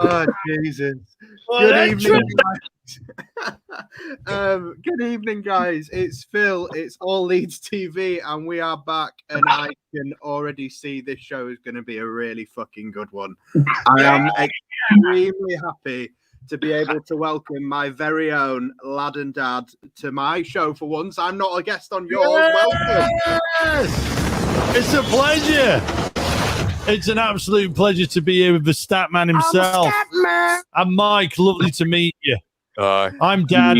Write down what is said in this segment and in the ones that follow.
Oh, Jesus. Good evening, guys. Good evening, guys. It's Phil. It's All Leeds TV, and we are back. And I can already see this show is going to be a really fucking good one. I am extremely happy to be able to welcome my very own lad and dad to my show for once. I'm not a guest on yours. Welcome. It's a pleasure. It's an absolute pleasure to be here with the stat man himself. I'm Mike. Lovely to meet you. I'm Dad.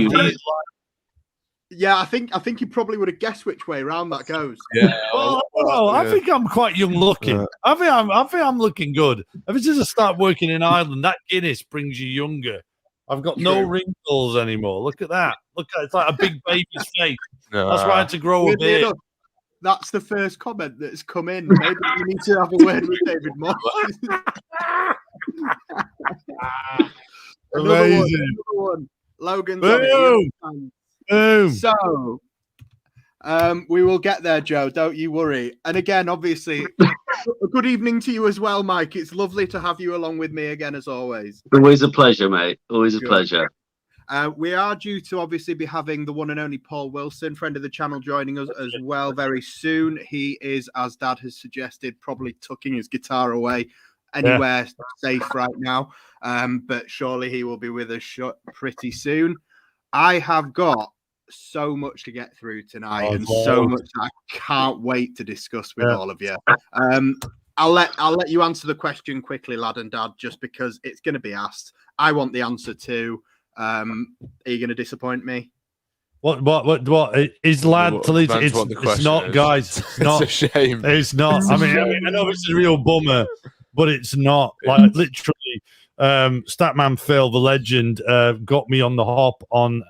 Yeah, I think you probably would have guessed which way around that goes. Yeah. I think I'm quite young looking. I think I'm looking good. Ever since I start working in Ireland, that Guinness brings you younger. I've got no wrinkles anymore. Look at that. Look at it's like a big baby's face. That's why I had to grow a beard. That's the first comment that's come in. Maybe you need to have a word with David Moss. Another one. Logan's on it. So, we will get there, Joe. Don't you worry. And again, obviously, a good evening to you as well, Mike. It's lovely to have you along with me again, as always. Always a pleasure, mate. Always a pleasure. We are due to obviously be having the one and only Paul Wilson, friend of the channel, joining us as well very soon. He is, as Dad has suggested, probably tucking his guitar away anywhere safe right now. But surely he will be with us pretty soon. I have got so much to get through tonight and so much I can't wait to discuss with all of you. I'll let you answer the question quickly, lad and dad, just because it's going to be asked. I want the answer too. Are you going to disappoint me? What is lad to Leeds? It's not, guys. It's not. It's a shame. It's not. I mean, I know it's a real bummer, but it's not. Like literally, Statman Phil, the legend, got me on the hop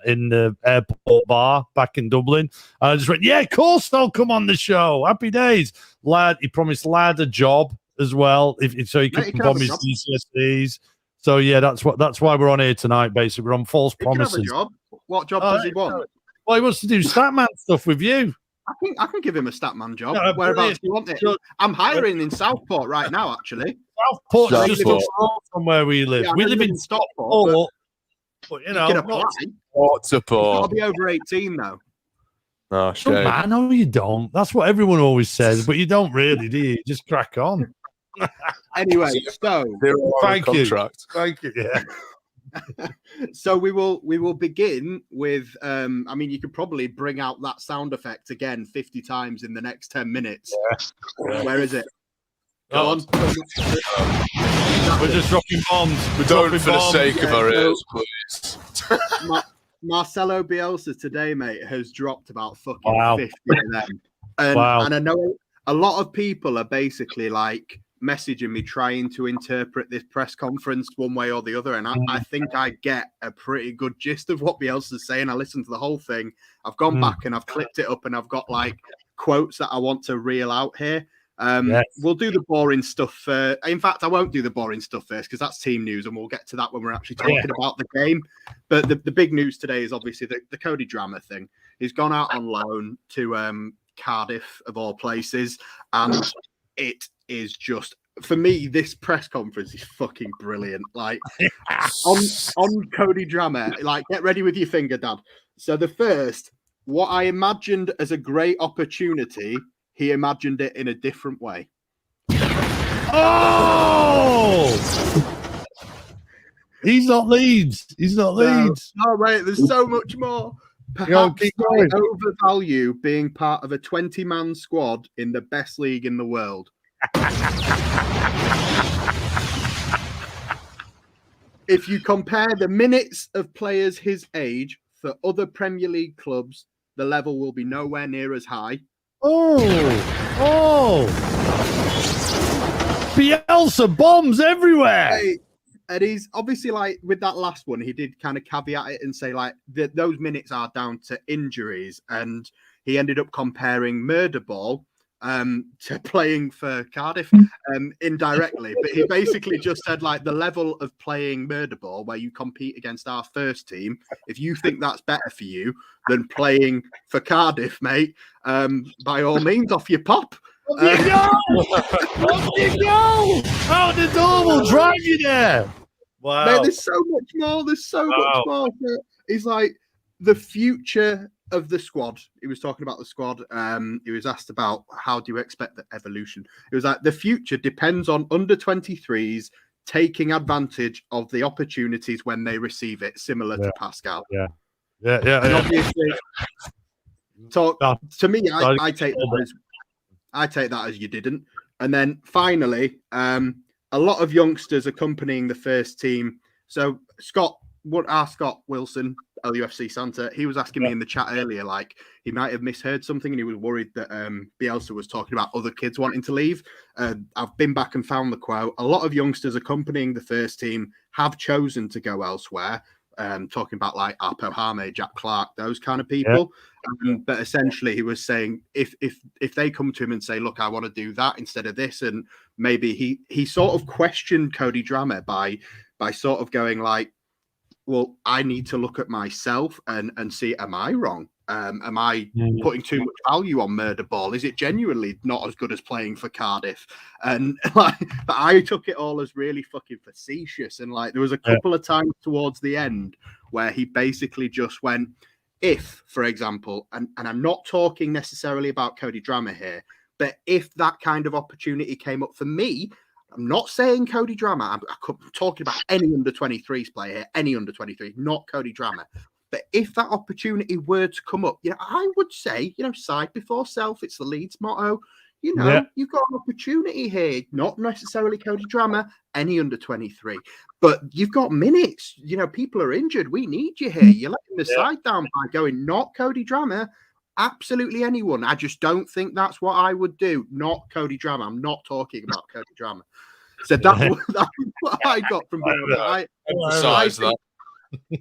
in the airport bar back in Dublin. And I just went, yeah, of course I'll come on the show. Happy days, lad. He promised lad a job as well, so he could promise GCSEs. So yeah, that's why we're on here tonight. Basically, we're on false promises. Have a job. What job does he want? Well, he wants to do Statman stuff with you. I can give him a Statman job. No, whereabouts do you want it? I'm hiring in Southport right now, actually. Southport's just from where we live. Yeah, we live in Stockport, but you know, you can apply. I'll be over 18 though. Oh, shame. Man, no, you don't. That's what everyone always says, but you don't really, do you? Just crack on. Anyway, so thank you. Yeah. So we will begin with I mean, you could probably bring out that sound effect again 50 times in the next 10 minutes. Yeah. Where is it? Go on. We're just dropping bombs. We don't, for the sake of our ears, please. Marcelo Bielsa today, mate, has dropped about fucking 50 of them. And I know a lot of people are basically like messaging me trying to interpret this press conference one way or the other, and I think I get a pretty good gist of what Bielsa's saying. I listened to the whole thing. I've gone back and I've clipped it up, and I've got like quotes that I want to reel out here. We'll do the boring stuff. In fact, I won't do the boring stuff first because that's team news, and we'll get to that when we're actually talking about the game. But the big news today is obviously the Cody drama thing. He's gone out on loan to Cardiff, of all places, and it is just, for me, this press conference is fucking brilliant. Like on Cody drama, like get ready with your finger, Dad. So the first, what I imagined as a great opportunity, he imagined it in a different way. Oh, he's not Leeds. He's not Leeds. No, wait, there's so much more. Perhaps I overvalue being part of a 20-man squad in the best league in the world. If you compare the minutes of players his age for other Premier League clubs, the level will be nowhere near as high. Bielsa bombs everywhere. Hey, and he's obviously, like, with that last one, he did kind of caveat it and say, like, those minutes are down to injuries. And he ended up comparing murder ball to playing for Cardiff indirectly. But he basically just said, like, the level of playing murder ball where you compete against our first team, if you think that's better for you than playing for Cardiff, mate, by all means, off your pop. Off you go! Off you go! Out the door will drive you there. Wow. Mate, there's so much more. There's so much more. He's like the future of the squad. He was talking about the squad. He was asked about how do you expect the evolution. It was like the future depends on under 23s taking advantage of the opportunities when they receive it, similar to Pascal. Yeah. And obviously, to me, I take that as you didn't. And then finally, a lot of youngsters accompanying the first team. So Scott Wilson, LUFC Santa, he was asking me in the chat earlier, like he might have misheard something and he was worried that Bielsa was talking about other kids wanting to leave. I've been back and found the quote. A lot of youngsters accompanying the first team have chosen to go elsewhere. Talking about like 𝐼𝐓𝐇, Jack Clark, those kind of people. But essentially he was saying if they come to him and say, look, I want to do that instead of this, and maybe he sort of questioned Cody Drameh by sort of going like, well, I need to look at myself and see, am I wrong? Am I putting too much value on Murder Ball? Is it genuinely not as good as playing for Cardiff? And like, but I took it all as really fucking facetious. And like, there was a couple of times towards the end where he basically just went, if, for example, and I'm not talking necessarily about Cody Drameh here, but if that kind of opportunity came up for me, I'm not saying Cody Drameh. I'm talking about any under 23s player here, any under 23, not Cody Drameh. But if that opportunity were to come up, I would say, side before self. It's the Leeds motto. You've got an opportunity here, not necessarily Cody Drameh, any under 23. But you've got minutes. People are injured. We need you here. You're letting the side down by going, not Cody Drameh. Absolutely anyone. I just don't think that's what I would do. Not Cody Drameh. I'm not talking about Cody Drameh. So that's what I got from Bielsa. Emphasize that.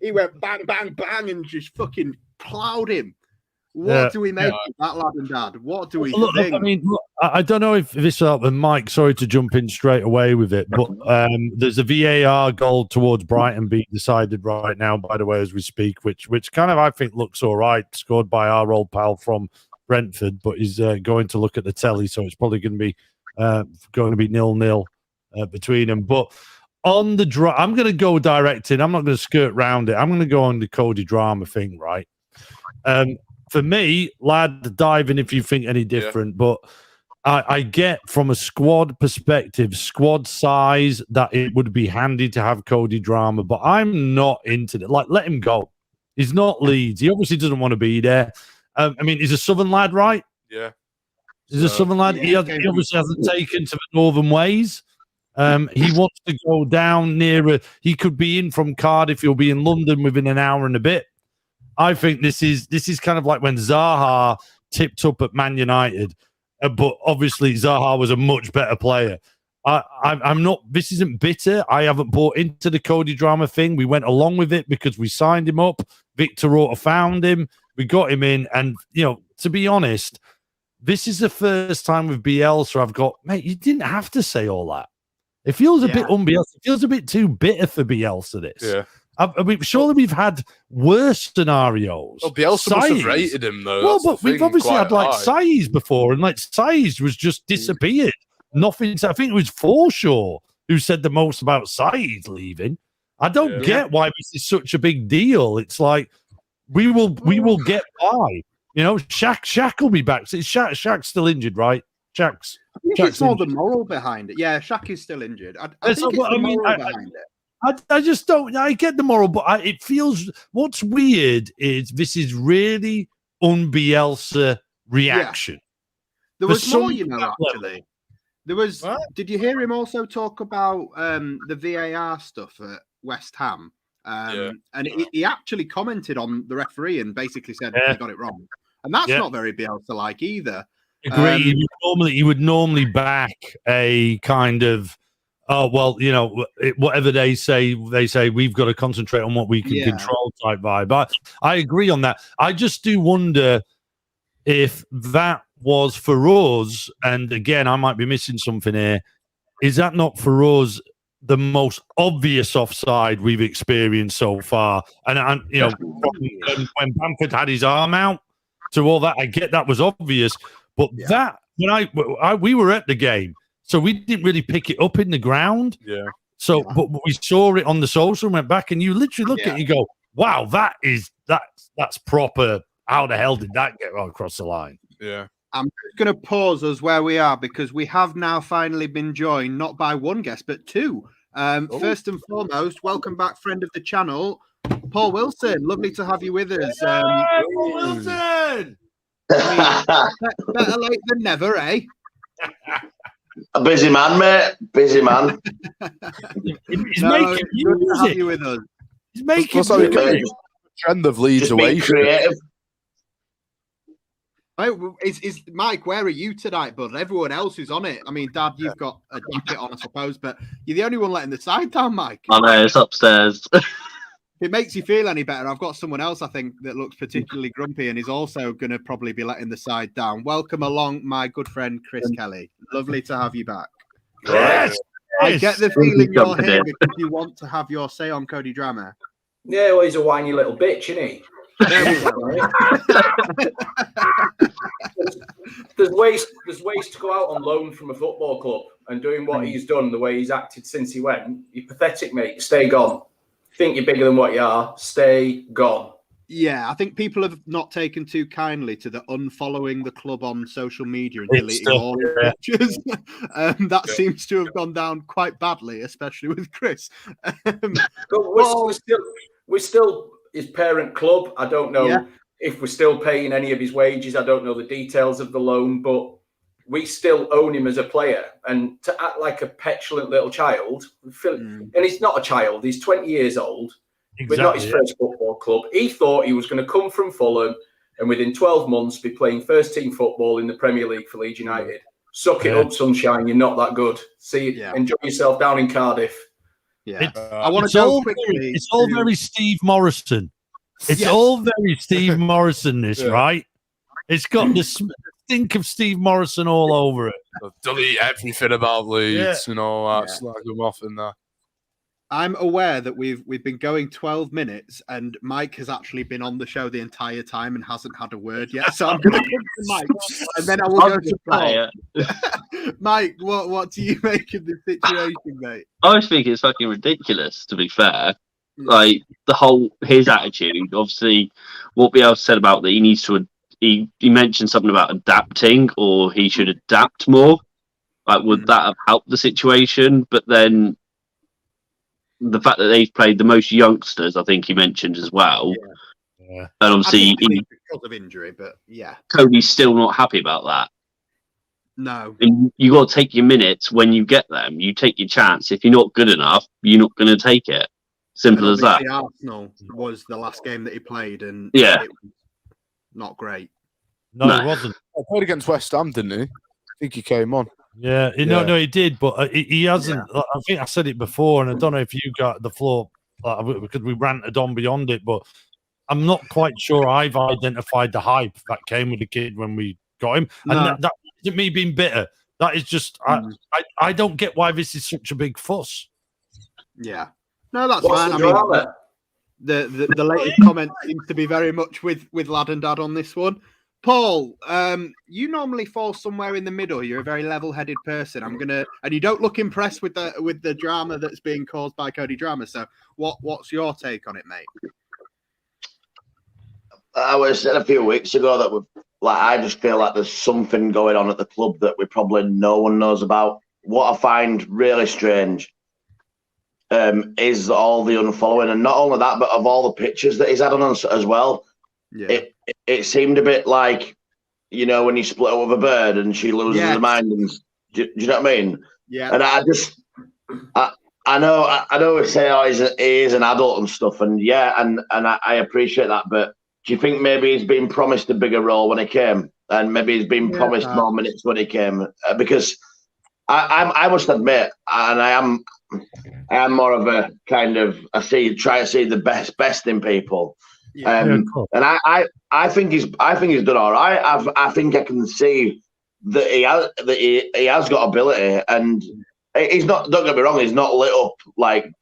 He went bang, bang, bang, and just fucking plowed him. What do we make of that, lad and dad? What do we think? I mean, I don't know if this will help. And Mike, sorry to jump in straight away with it, but there's a VAR goal towards Brighton being decided right now, by the way, as we speak, which kind of, I think, looks all right, scored by our old pal from Brentford, but he's going to look at the telly, so it's probably going to be 0-0 between them. But on the I'm going to go directing. I'm not going to skirt round it. I'm going to go on the Cody Drameh thing, right? For me, lad, dive in if you think any different. But I get from a squad perspective, squad size, that it would be handy to have Cody Drameh. But I'm not into it. Like, let him go. He's not Leeds. He obviously doesn't want to be there. I mean, he's a Southern lad, right? Yeah. He's a Southern lad. He obviously hasn't taken to the Northern ways. He wants to go down nearer. He could be in from Cardiff. He'll be in London within an hour and a bit. I think this is kind of like when Zaha tipped up at Man United, but obviously Zaha was a much better player. I'm not. This isn't bitter. I haven't bought into the Cody Drameh thing. We went along with it because we signed him up. Victor Orta found him. We got him in, and to be honest, this is the first time with Bielsa I've got, mate. You didn't have to say all that. It feels a bit un-Bielsa. It feels a bit too bitter for Bielsa, this. Yeah. I mean, surely we've had worse scenarios. Well, Bielsa must have rated him, though. Well, but we've obviously had, like, Saïs before, and, like, Saïs was just disappeared. Nothing. I think it was Forshaw who said the most about Saïs leaving. I don't get why this is such a big deal. It's like, we will get by. Shaq will be back. Shaq's still injured, right? I think it's more the moral behind it. Yeah, Shaq is still injured. I think it's the moral behind it. I just don't. I get the moral, but it feels. What's weird is this is really un-Bielsa reaction. Yeah. There was more, actually. There was. What? Did you hear him also talk about the VAR stuff at West Ham? And he actually commented on the referee and basically said they got it wrong, and that's not very Bielsa-like either. Agree. He would normally back a kind of. Oh, well, whatever they say we've got to concentrate on what we can control type vibe. But I agree on that. I just do wonder if that was for us, and again, I might be missing something here. Is that not for us the most obvious offside we've experienced so far? And when Bamford had his arm out to all that, I get that was obvious. But that, when we were at the game, so we didn't really pick it up in the ground. Yeah. So, but we saw it on the social and went back, and you literally look at it, you go, wow, that's proper. How the hell did that get across the line? Yeah. I'm just going to pause us where we are because we have now finally been joined, not by one guest, but two. First and foremost, welcome back, friend of the channel, Paul Wilson. Lovely to have you with us. Paul Wilson! Better late than never, eh? A busy man, mate. Busy man. He's making music. You with us. He's making music. Trend of Leeds away. Creative. Is Mike, where are you tonight, bud? Everyone else is on it. I mean, Dad, you've got a jacket on, I suppose, but you're the only one letting the side down, Mike. I know, it's upstairs. If it makes you feel any better, I've got someone else, I think, that looks particularly grumpy and is also going to probably be letting the side down. Welcome along, my good friend, 𝐿𝐷. Lovely to have you back. Yes! I get the feeling you're here because you want to have your say on Cody Drama. Yeah, well, he's a whiny little bitch, isn't he? There's ways to go out on loan from a football club and doing what he's done, the way he's acted since he went. You're pathetic, mate. Stay gone. Think you're bigger than what you are. Stay gone. Yeah, I think people have not taken too kindly to the unfollowing the club on social media and deleting all the pictures. That seems to have gone down quite badly, especially with Chris. But we're still his parent club. I don't know if we're still paying any of his wages. I don't know the details of the loan, but we still own him as a player. And to act like a petulant little child, and he's not a child, he's 20 years old, but not his first football club. He thought he was going to come from Fulham and within 12 months be playing first team football in the Premier League for Leeds United. Suck it up, sunshine. You're not that good. Enjoy yourself down in Cardiff. Yeah, I want to go quickly. It's all very Steve Morrison. It's all very Steve Morrison, right? It's got the stink of Steve Morrison all over it. Delete everything about Leeds and all that. Slag them off in there. I'm aware that we've been going 12 minutes and Mike has actually been on the show the entire time and hasn't had a word yet. So I'm going to come to Mike and then I will go to Paul. Mike, what do you make of the situation, mate? I think it's fucking ridiculous, to be fair. Like, his attitude, obviously, what Bielsa said about that he needs to, he mentioned something about adapting or he should adapt more. Like, would that have helped the situation? But then the fact that they've played the most youngsters, I think he mentioned as well. Yeah. And obviously, because of injury, but Cody's still not happy about that. No. And you got to take your minutes when you get them. You take your chance. If you're not good enough, you're not going to take it. Simple as that. Arsenal was the last game that he played, and it was not great. No, it wasn't. He played against West Ham, didn't he? I think he came on. Yeah, no, he did, but he hasn't. I think I said it before, and I don't know if you got the floor because we ranted on beyond it, but I'm not quite sure I've identified the hype that came with the kid when we got him, and that isn't me being bitter. That is just I don't get why this is such a big fuss. Yeah, no, that's fine. I mean, the latest comment seems to be very much with Lad and Dad on this one. Paul, you normally fall somewhere in the middle. You're a very level-headed person. And you don't look impressed with the drama that's being caused by Cody Drama. So, what's your take on it, mate? I was said a few weeks ago that I just feel like there's something going on at the club that no one knows about. What I find really strange is all the unfollowing, and not only that, but of all the pictures that he's had on us as well. Yeah. It seemed a bit like, when you split up with a bird and she loses her mind. And, do you know what I mean? Yeah. And I know we say he is an adult and stuff, and I appreciate that. But do you think maybe he's been promised a bigger role when he came, and maybe he's been promised more minutes when he came? Because I must admit, and I am more of a kind of try to see the best in people. And I think he's done all right. I think I can see that he has got ability, and he's not. Don't get me wrong. He's not lit up like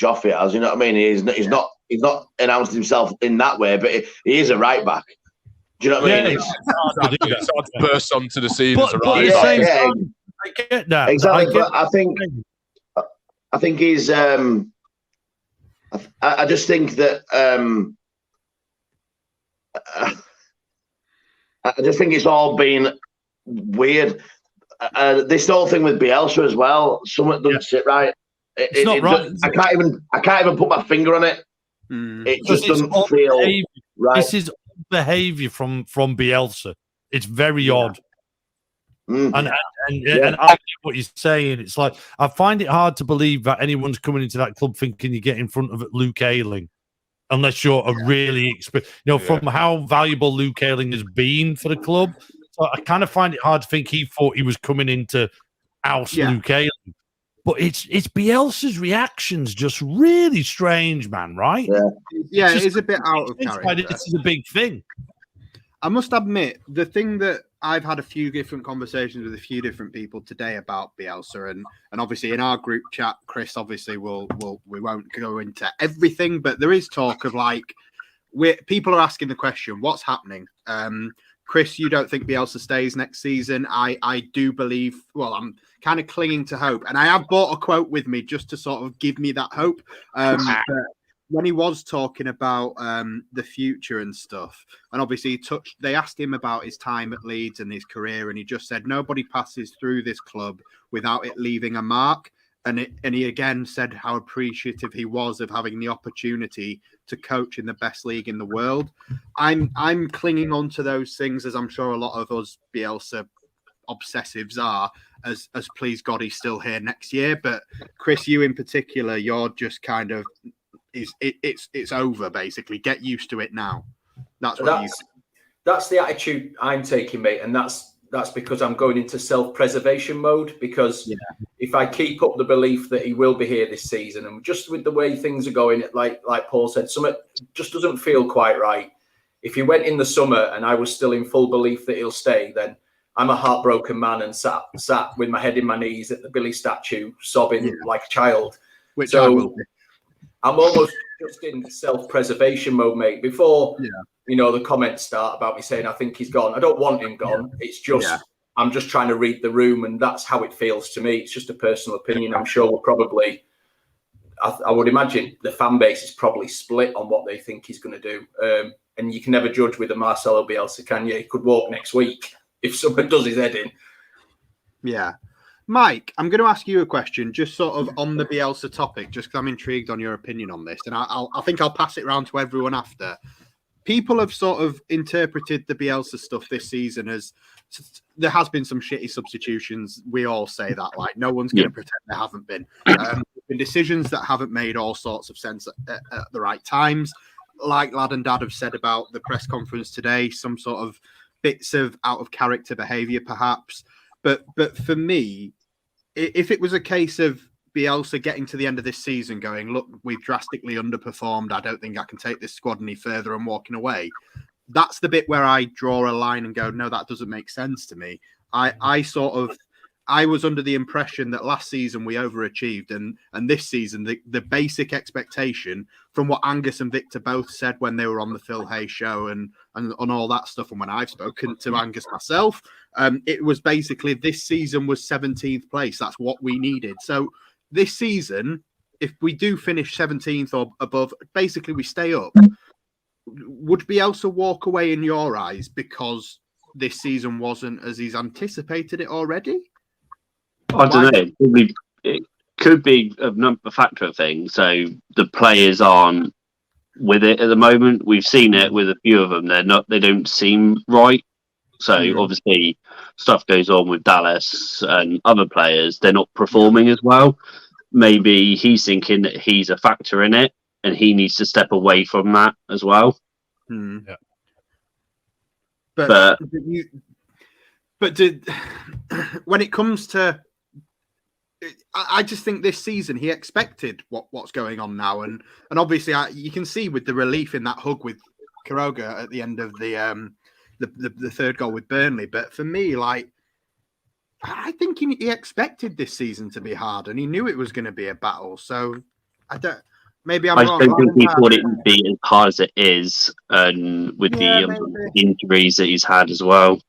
Joffrey has. You know what I mean? He's not announced himself in that way, but he is a right back. Do you know what I mean? It's hard to burst onto the scene as a right back. I get that. Exactly. But I think I think he's. I just think that. I just think it's all been weird. This whole thing with Bielsa as well. Something doesn't sit right. It's not right. I can't even put my finger on it. It just doesn't feel right. This is behaviour from Bielsa. It's very odd. And I get what you're saying. It's like, I find it hard to believe that anyone's coming into that club thinking you get in front of Luke Ayling, unless you're a really experienced, from how valuable Luke Ayling has been for the club. So I kind of find it hard to think he thought he was coming in to oust Luke Ayling. But it's Bielsa's reactions just really strange, man, right? Yeah, it is a bit out of character. This is a big thing. I must admit, the thing that I've had a few different conversations with a few different people today about Bielsa, and obviously in our group chat, Chris, obviously we won't go into everything, but there is talk of people are asking the question, what's happening? Chris, you don't think Bielsa stays next season? I do believe. Well, I'm kind of clinging to hope, and I have brought a quote with me just to sort of give me that hope. But when he was talking about the future and stuff, and obviously they asked him about his time at Leeds and his career, and he just said nobody passes through this club without it leaving a mark. And he again said how appreciative he was of having the opportunity to coach in the best league in the world. I'm clinging on to those things, as I'm sure a lot of us Bielsa obsessives are, as please God he's still here next year. But Chris, you in particular, you're just kind of it's over basically. Get used to it now. That's the attitude I'm taking, mate, and that's because I'm going into self-preservation mode, because if I keep up the belief that he will be here this season, and just with the way things are going, like Paul said, something just doesn't feel quite right. If he went in the summer and I was still in full belief that he'll stay, then I'm a heartbroken man and sat with my head in my knees at the Billy statue, sobbing like a child. Which I will be. I'm almost just in self-preservation mode, mate. Before the comments start about me saying I think he's gone. I don't want him gone. It's just I'm just trying to read the room, and that's how it feels to me. It's just a personal opinion. I'm sure we're probably, I would imagine the fan base is probably split on what they think he's going to do. And you can never judge with a Marcelo Bielsa, can you? He could walk next week if someone does his head in. Yeah. Mike, I'm going to ask you a question, just sort of on the Bielsa topic, just because I'm intrigued on your opinion on this, and I think I'll pass it around to everyone after. People have sort of interpreted the Bielsa stuff this season as there has been some shitty substitutions. We all say that, like no one's going to pretend there haven't been. Been decisions that haven't made all sorts of sense at the right times. Like Lad and Dad have said about the press conference today, some sort of bits of out of character behaviour, perhaps. But for me, if it was a case of Bielsa getting to the end of this season going, look, we've drastically underperformed, I don't think I can take this squad any further, and walking away, that's the bit where I draw a line and go, no, that doesn't make sense to me. I was under the impression that last season we overachieved, and this season the basic expectation from what Angus and Victor both said when they were on the Phil Hay show and all that stuff, and when I've spoken to Angus myself, it was basically this season was 17th place. That's what we needed. So this season, if we do finish 17th or above, basically we stay up. Would Bielsa walk away in your eyes because this season wasn't as he's anticipated it already? I don't know. It could be a factor of things. So the players aren't with it at the moment. We've seen it with a few of them. They don't seem right. So obviously stuff goes on with Dallas and other players. They're not performing as well. Maybe he's thinking that he's a factor in it and he needs to step away from that as well. Yeah. When it comes to, I just think this season he expected what's going on now, and obviously you can see with the relief in that hug with 𝐘𝐿𝐓 at the end of the third goal with Burnley. But for me, like, I think he expected this season to be hard, and he knew it was going to be a battle. So I don't. Maybe I'm wrong. I don't think he thought it would be as hard as it is, and with the injuries that he's had as well.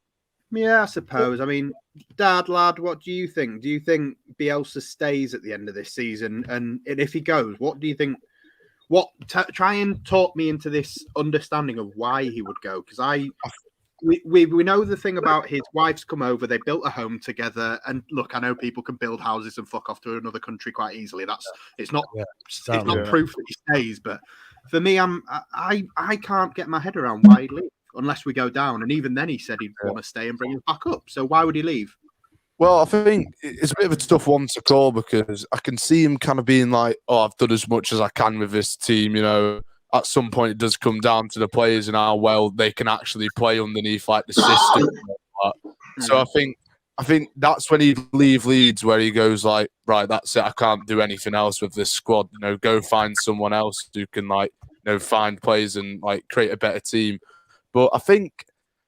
Yeah, I suppose. I mean, Dad, lad, what do you think? Do you think Bielsa stays at the end of this season? And if he goes, what do you think? Try and talk me into this understanding of why he would go, because we know the thing about his wife's come over. They built a home together, and look, I know people can build houses and fuck off to another country quite easily. It's not proof that he stays. But for me, I can't get my head around why he'd leave unless we go down. And even then, he said he'd want to stay and bring us back up. So why would he leave? Well, I think it's a bit of a tough one to call because I can see him kind of being like, "Oh, I've done as much as I can with this team." You know, at some point it does come down to the players and how well they can actually play underneath like the system. So I think that's when he'd leave Leeds, where he goes like, "Right, that's it. I can't do anything else with this squad. You know, go find someone else who can like, you know, find players and like create a better team." But I think,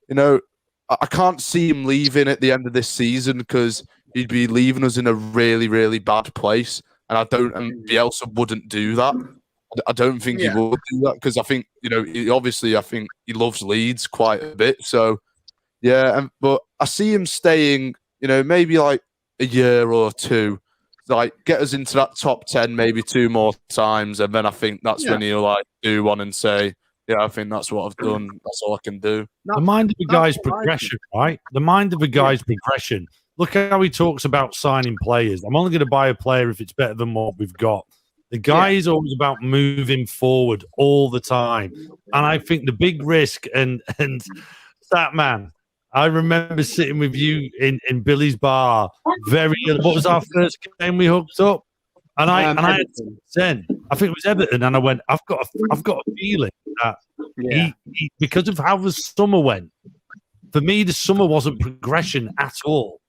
you know, I can't see him leaving at the end of this season because he'd be leaving us in a really, really bad place. And and Bielsa wouldn't do that. I don't think he would do that because I think, you know, I think he loves Leeds quite a bit. So, yeah, but I see him staying, you know, maybe like a year or two, like get us into that top 10 maybe 2 more times. And then I think that's when he'll like do one and say, yeah, I think that's what I've done. That's all I can do. The mind of a guy's progression, right? The mind of a guy's progression. Look how he talks about signing players. I'm only going to buy a player if it's better than what we've got. The guy is always about moving forward all the time. And I think the big risk and that man, I remember sitting with you in Billy's bar. What was our first game we hooked up? And I had then I think it was Everton, and I went, I've got a feeling that he because of how the summer went. For me, the summer wasn't progression at all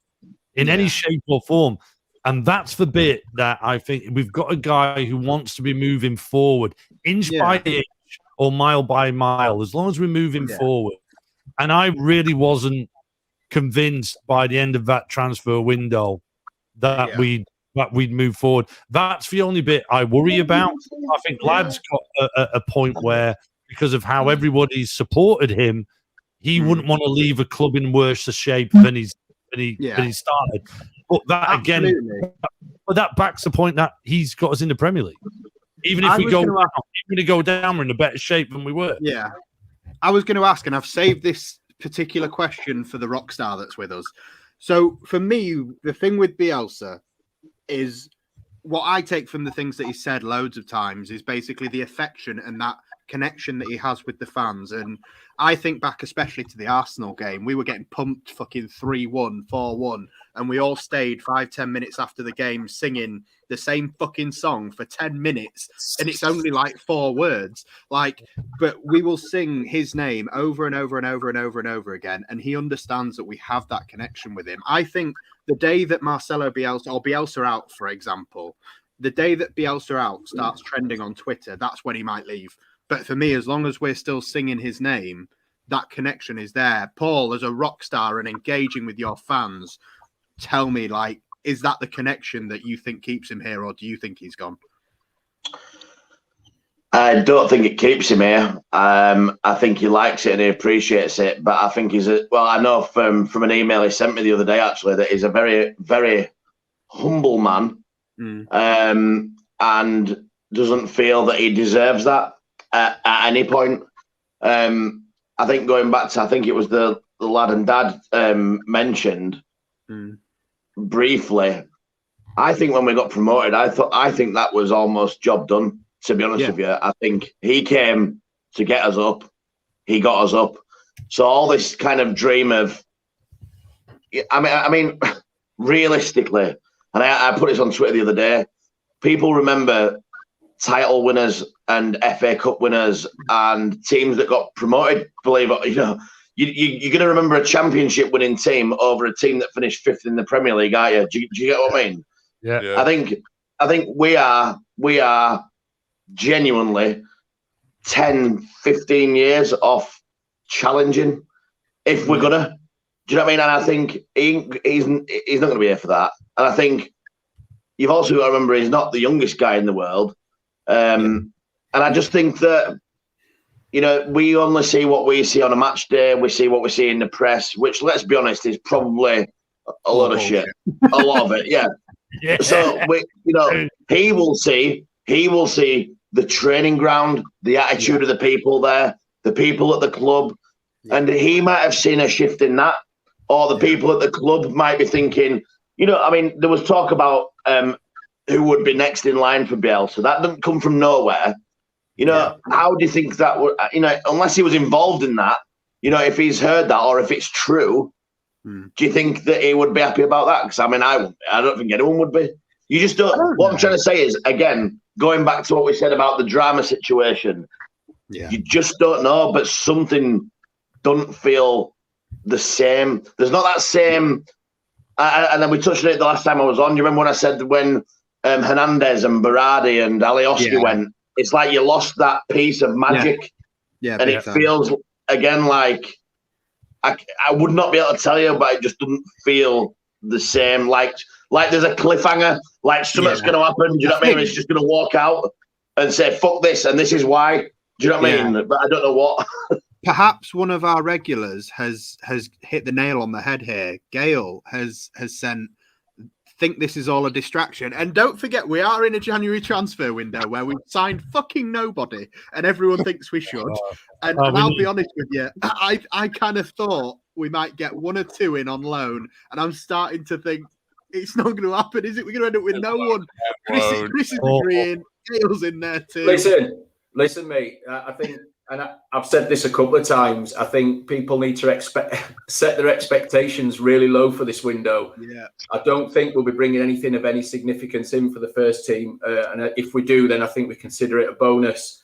in any shape or form. And that's the bit that I think we've got a guy who wants to be moving forward, inch by inch or mile by mile, as long as we're moving forward. And I really wasn't convinced by the end of that transfer window that we'd move forward. That's the only bit I worry about. I think Lad's got a point where, because of how everybody's supported him, he wouldn't want to leave a club in worse shape than he started. But that that backs the point that he's got us in the Premier League. Even if we go down, we're in a better shape than we were. Yeah, I was going to ask, and I've saved this particular question for the rock star that's with us. So for me, the thing with Bielsa is what I take from the things that he said loads of times is basically the affection and that connection that he has with the fans. And I think back especially to the Arsenal game, we were getting pumped fucking 3-1, 4-1, and we all stayed 5-10 minutes after the game singing the same fucking song for 10 minutes, and it's only like 4 words. But we will sing his name over and over and over and over and over again, and he understands that we have that connection with him. I think the day that Marcelo Bielsa, or Bielsa out, for example, the day that Bielsa out starts trending on Twitter, that's when he might leave. But for me, as long as we're still singing his name, that connection is there. Paul, as a rock star and engaging with your fans, tell me, is that the connection that you think keeps him here, or do you think he's gone? I don't think it keeps him here. I think he likes it and he appreciates it. But I think I know from an email he sent me the other day, actually, that he's a very, very humble man and doesn't feel that he deserves that at any point. I think going back to, I think it was the lad and dad mentioned briefly, I think when we got promoted, I think that was almost job done, to be honest with you. I think he came to get us up. He got us up. So all this kind of dream of, I mean, realistically, and I put this on Twitter the other day, people remember title winners and FA Cup winners and teams that got promoted. Believe it, you're going to remember a championship winning team over a team that finished 5th in the Premier League, aren't you? Do you get what I mean? Yeah. I think we are genuinely 10, 15 years off challenging if we're gonna. Do you know what I mean? And I think he's not going to be here for that. And I think you've also got to remember he's not the youngest guy in the world. And I just think that, we only see what we see on a match day. We see what we see in the press, which, let's be honest, is probably a lot of shit. A lot of it, yeah. Yeah. So he will see the training ground, the attitude of the people there, the people at the club, and he might have seen a shift in that, or the people at the club might be thinking, there was talk about who would be next in line for Bielsa. That didn't come from nowhere. How do you think that would, unless he was involved in that, if he's heard that or if it's true, do you think that he would be happy about that? Because, I don't think anyone would be. You just don't. What I'm trying to say is, again, going back to what we said about the drama situation, you just don't know, but something doesn't feel the same. There's not that same. And then we touched on it the last time I was on. You remember when I said when Hernandez and Berardi and Alioski went, it's like you lost that piece of magic. Yeah, and it feels, again, like I would not be able to tell you, but it just doesn't feel the same. Like there's a cliffhanger, like something's going to happen. Do you know what I mean? It's just going to walk out and say, fuck this, and this is why. Do you know what I mean? But I don't know what. Perhaps one of our regulars has hit the nail on the head here. Gail has sent, think this is all a distraction. And don't forget, we are in a January transfer window where we've signed fucking nobody and everyone thinks we should. And I'll be honest with you, I kind of thought we might get one or two in on loan. And I'm starting to think it's not going to happen, is it? We're going to end up with no one. Chris is agreeing. Gail's in there too. Listen, mate, I think, and I've said this a couple of times, I think people need to set their expectations really low for this window. Yeah. I don't think we'll be bringing anything of any significance in for the first team. And if we do, then I think we consider it a bonus.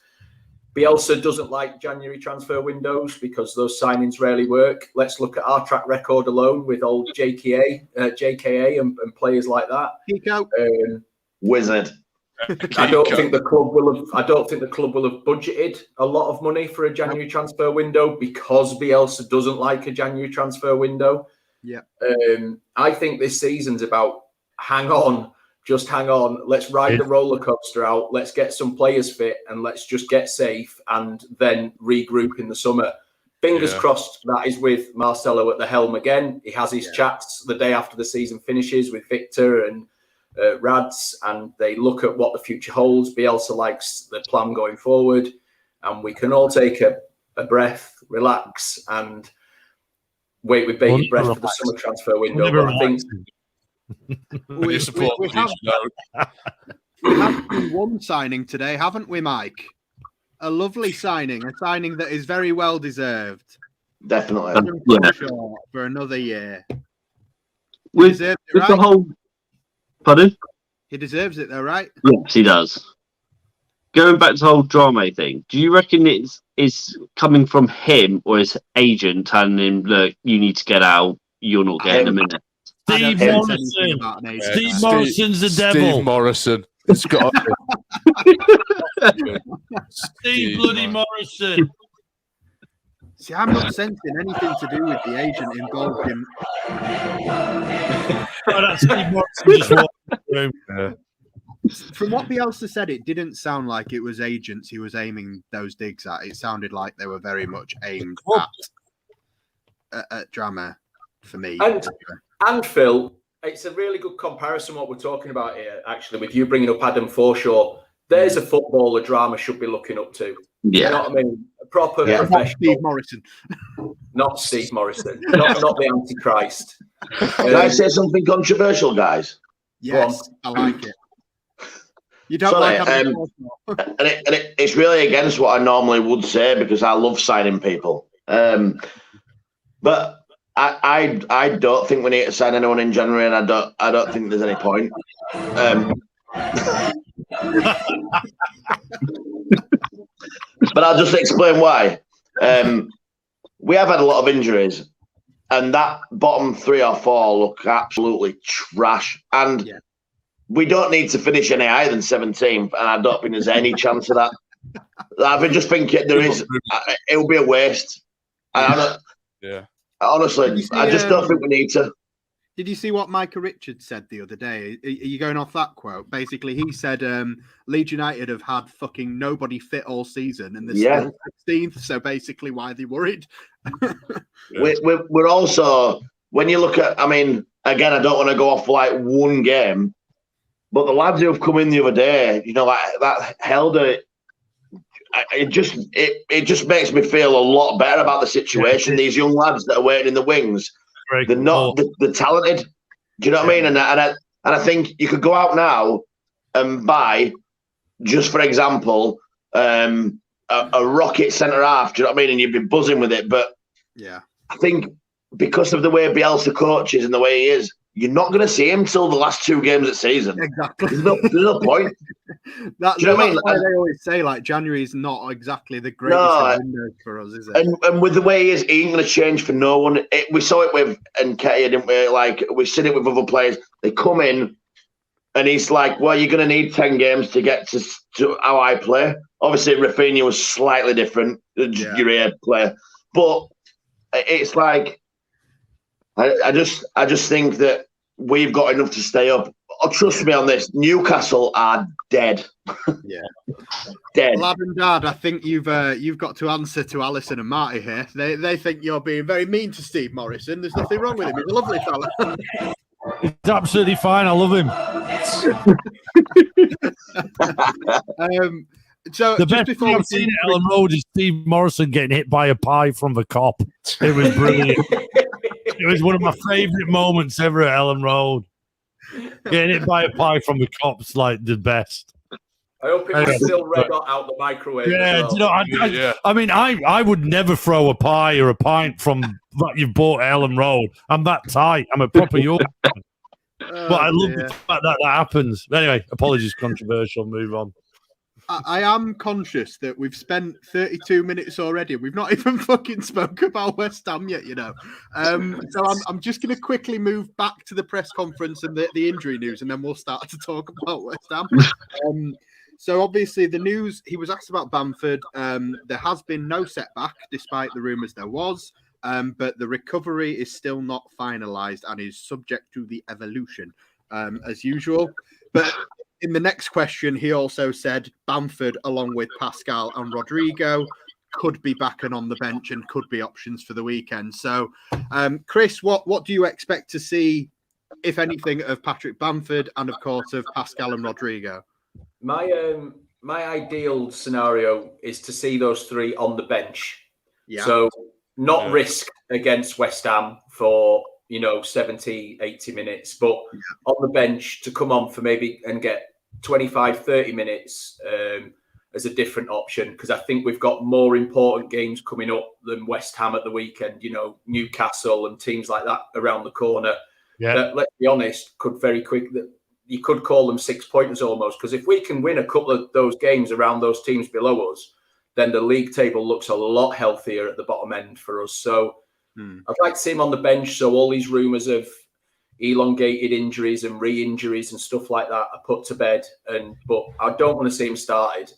Bielsa doesn't like January transfer windows because those signings rarely work. Let's look at our track record alone with old 𝐾𝐿 and players like that. Wizard. I don't think the club will have budgeted a lot of money for a January transfer window because Bielsa doesn't like a January transfer window. Yeah. I think this season's about hang on. Let's ride the roller coaster out. Let's get some players fit and let's just get safe and then regroup in the summer. Fingers crossed that is with Marcelo at the helm again. He has his chats the day after the season finishes with Victor and Rads, and they look at what the future holds. Bielsa likes the plan going forward, and we can all take a breath, relax, and wait with bated breath for the summer transfer window. But I think we have one signing today, haven't we, Mike? A lovely signing, a signing that is very well deserved. Definitely. For another year. With the whole... Pardon? He deserves it, though, right? Yes, he does. Going back to the whole drama thing, do you reckon it's coming from him or his agent telling him, look, you need to get out, you're not getting a minute? Steve Morrison's the devil. Steve Morrison. It's got Steve bloody Morrison. See, I'm not sensing anything to do with the agent involved in. That's Steve Morrison just From what Bielsa said, it didn't sound like it was agents he was aiming those digs at. It sounded like they were very much aimed at drama for me. And Phil, it's a really good comparison what we're talking about here, actually, with you bringing up Adam Forshaw. There's a footballer drama should be looking up to. Yeah. You know what I mean? A proper professional. Not Steve Morrison. Not Steve Morrison. not the Antichrist. Can I say something controversial, guys? Yes, I like it. You don't like Adam Forshaw. It's really against what I normally would say because I love signing people. But I don't think we need to sign anyone in January, and I don't think there's any point. But I'll just explain why. We have had a lot of injuries, and that bottom 3 or 4 look absolutely trash. And we don't need to finish any higher than 17th, and I don't think there's any chance of that. I just think there is. It will be a waste. Honestly, I just don't think we need to. Did you see what Micah Richards said the other day? Are you going off that quote? Basically, he said Leeds United have had fucking nobody fit all season and they're still 16th. So basically, why are they worried? We're also, when you look at, I mean, again, I don't want to go off like one game, but the lads who have come in the other day, you know, like that Helder, it just makes me feel a lot better about the situation. These young lads that are waiting in the wings. They're not they're talented. Do you know what I mean? And I think you could go out now and buy, just for example, a rocket centre half. Do you know what I mean? And you'd be buzzing with it. But yeah, I think because of the way Bielsa coaches and the way he is, you're not going to see him till the last 2 games of the season. Exactly. There's no point. Do you know what I mean? They always say like January is not exactly the greatest window for us, is it? And with the way he is, he ain't going to change for no one. We saw it with 𝐾𝐿, didn't we? Like we've seen it with other players. They come in, and he's like, "Well, you're going to need 10 games to get to how I play." Obviously, Rafinha was slightly different, your head player, but it's like I just think that we've got enough to stay up. Oh, trust me on this. Newcastle are dead. Yeah, dead. Lad and Dad, I think you've got to answer to Alison and Marty here. They think you're being very mean to Steve Morrison. There's nothing wrong with him. He's a lovely fella. He's absolutely fine. I love him. So the best thing I've seen at Ellen Road is Steve Morrison getting hit by a pie from the cop. It was brilliant. It was one of my favourite moments ever at Ellen Road. Getting hit by a pie from the cops, like the best. I hope it was still red hot out the microwave. Yeah, you know, I mean, I would never throw a pie or a pint from that you've bought at Ellen Road. I'm that tight. I'm a proper York. But I love the fact that happens. Anyway, apologies, controversial. Move on. I am conscious that we've spent 32 minutes already. We've not even fucking spoke about West Ham yet, you know. So I'm just going to quickly move back to the press conference and the injury news, and then we'll start to talk about West Ham. So obviously the news, he was asked about Bamford. There has been no setback, despite the rumours there was. But the recovery is still not finalised and is subject to the evolution, as usual. But in the next question, he also said Bamford, along with Pascal and Rodrigo, could be back and on the bench and could be options for the weekend. So, Chris, what do you expect to see, if anything, of Patrick Bamford and, of course, of Pascal and Rodrigo? My ideal scenario is to see those three on the bench. Yeah. So not risk against West Ham for 70, 80 minutes, but on the bench to come on for maybe and get 25, 30 minutes as a different option, because I think we've got more important games coming up than West Ham at the weekend, Newcastle and teams like that around the corner. Yeah. That, let's be honest, could very quickly, you could call them 6-pointers almost, because if we can win a couple of those games around those teams below us, then the league table looks a lot healthier at the bottom end for us. So I'd like to see him on the bench, so all these rumours of elongated injuries and re-injuries and stuff like that are put to bed. But I don't want to see him started.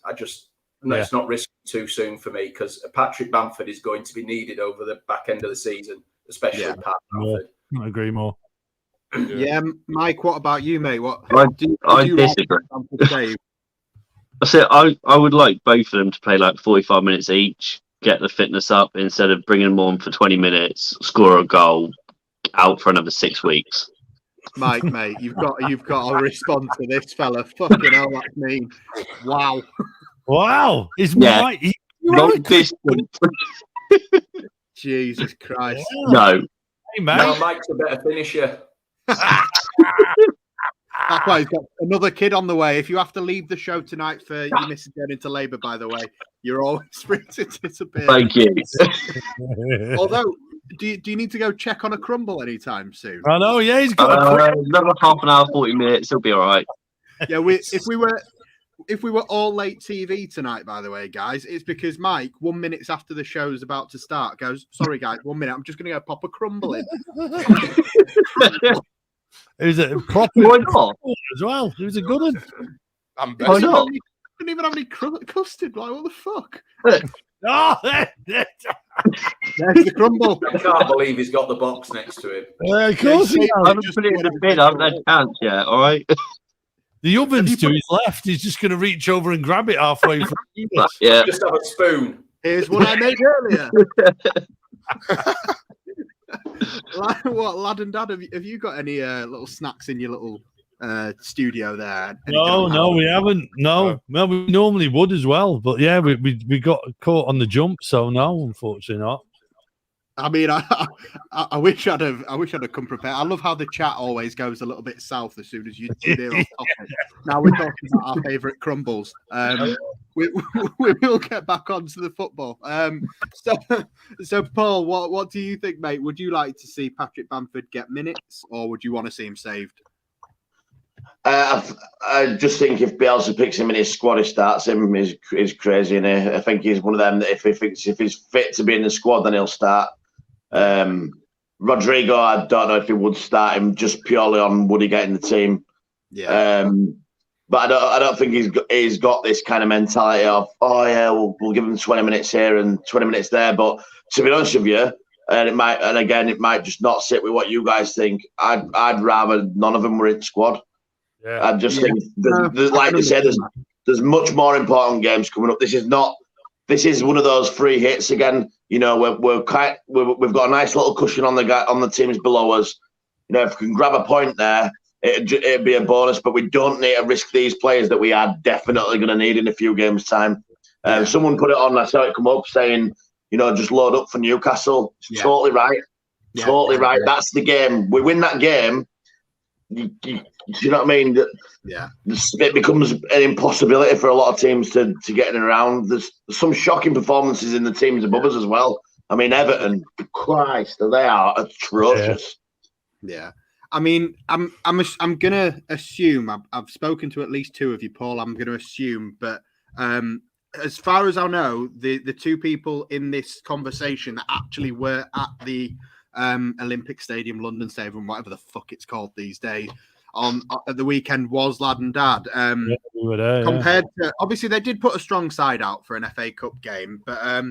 Let's not risk too soon for me, because Patrick Bamford is going to be needed over the back end of the season, especially Pat Bamford. I agree more. Yeah, Mike, what about you, mate? I disagree. I said I would like both of them to play like 45 minutes each, get the fitness up instead of bringing them on for 20 minutes, score a goal, out for another 6 weeks. Mike, mate, you've got to respond to this fella. Fucking hell, that's mean. Wow. It's right. Not distant. Jesus Christ. No. Hey, mate. No, Mike's a better finisher. That's why he's got another kid on the way. If you have to leave the show tonight for your missus going into labour, by the way, you're always free to disappear. Thank you. Although, do you need to go check on a crumble anytime soon? I know, yeah, he's got another half an hour, 40 minutes. He'll be all right. Yeah, if we were all late TV tonight, by the way, guys, it's because Mike, 1 minute after the show's about to start, goes, "Sorry, guys, 1 minute. I'm just going to go pop a crumble in." It was a proper as well. It was a good one. Why not? Didn't even have any custard. Like, what the fuck? There's the crumble. I can't believe he's got the box next to him. Yeah, of course he I haven't put it in the bin. I haven't had a chance yet. All right. The oven's to his left. He's just going to reach over and grab it halfway through. Yeah. Just have a spoon. Here's what I made earlier. What, lad and dad, have you got any little snacks in your little studio there? No, we haven't. No, well, we normally would as well, but yeah, we got caught on the jump, so no, unfortunately not. I mean, I wish I'd have come prepared. I love how the chat always goes a little bit south as soon as you hear off topic. Now we're talking about our favourite crumbles. We will get back onto the football. So Paul, what do you think, mate? Would you like to see Patrick Bamford get minutes, or would you want to see him saved? I just think if Bielsa picks him in his squad, he starts him. He's crazy, and I think he's one of them that if he's fit to be in the squad, then he'll start. Rodrigo, I don't know if he would start him just purely on would he get in the team. Yeah. But I don't think he's got this kind of mentality of we'll give him 20 minutes here and 20 minutes there. But to be honest with you, and it might just not sit with what you guys think. I'd rather none of them were in squad. Yeah. I just think, like I said, there's much more important games coming up. This is one of those free hits again. You know, we've got a nice little cushion on the teams below us. You know, if we can grab a point there, it'd be a bonus. But we don't need to risk these players that we are definitely going to need in a few games' time. Someone put it on. I saw it come up saying, you know, just load up for Newcastle. It's totally right. Yeah. Totally right. That's the game. We win that game. You know what I mean? Yeah. It becomes an impossibility for a lot of teams to get in and around. There's some shocking performances in the teams above us as well. I mean, Everton, Christ, they are atrocious. Yeah. I mean, I'm gonna assume I've spoken to at least two of you, Paul. I'm gonna assume, but as far as I know, the two people in this conversation that actually were at the Olympic Stadium, London Stadium, whatever the fuck it's called these days, at the weekend was lad and dad. We were there, compared to, obviously they did put a strong side out for an FA Cup game, but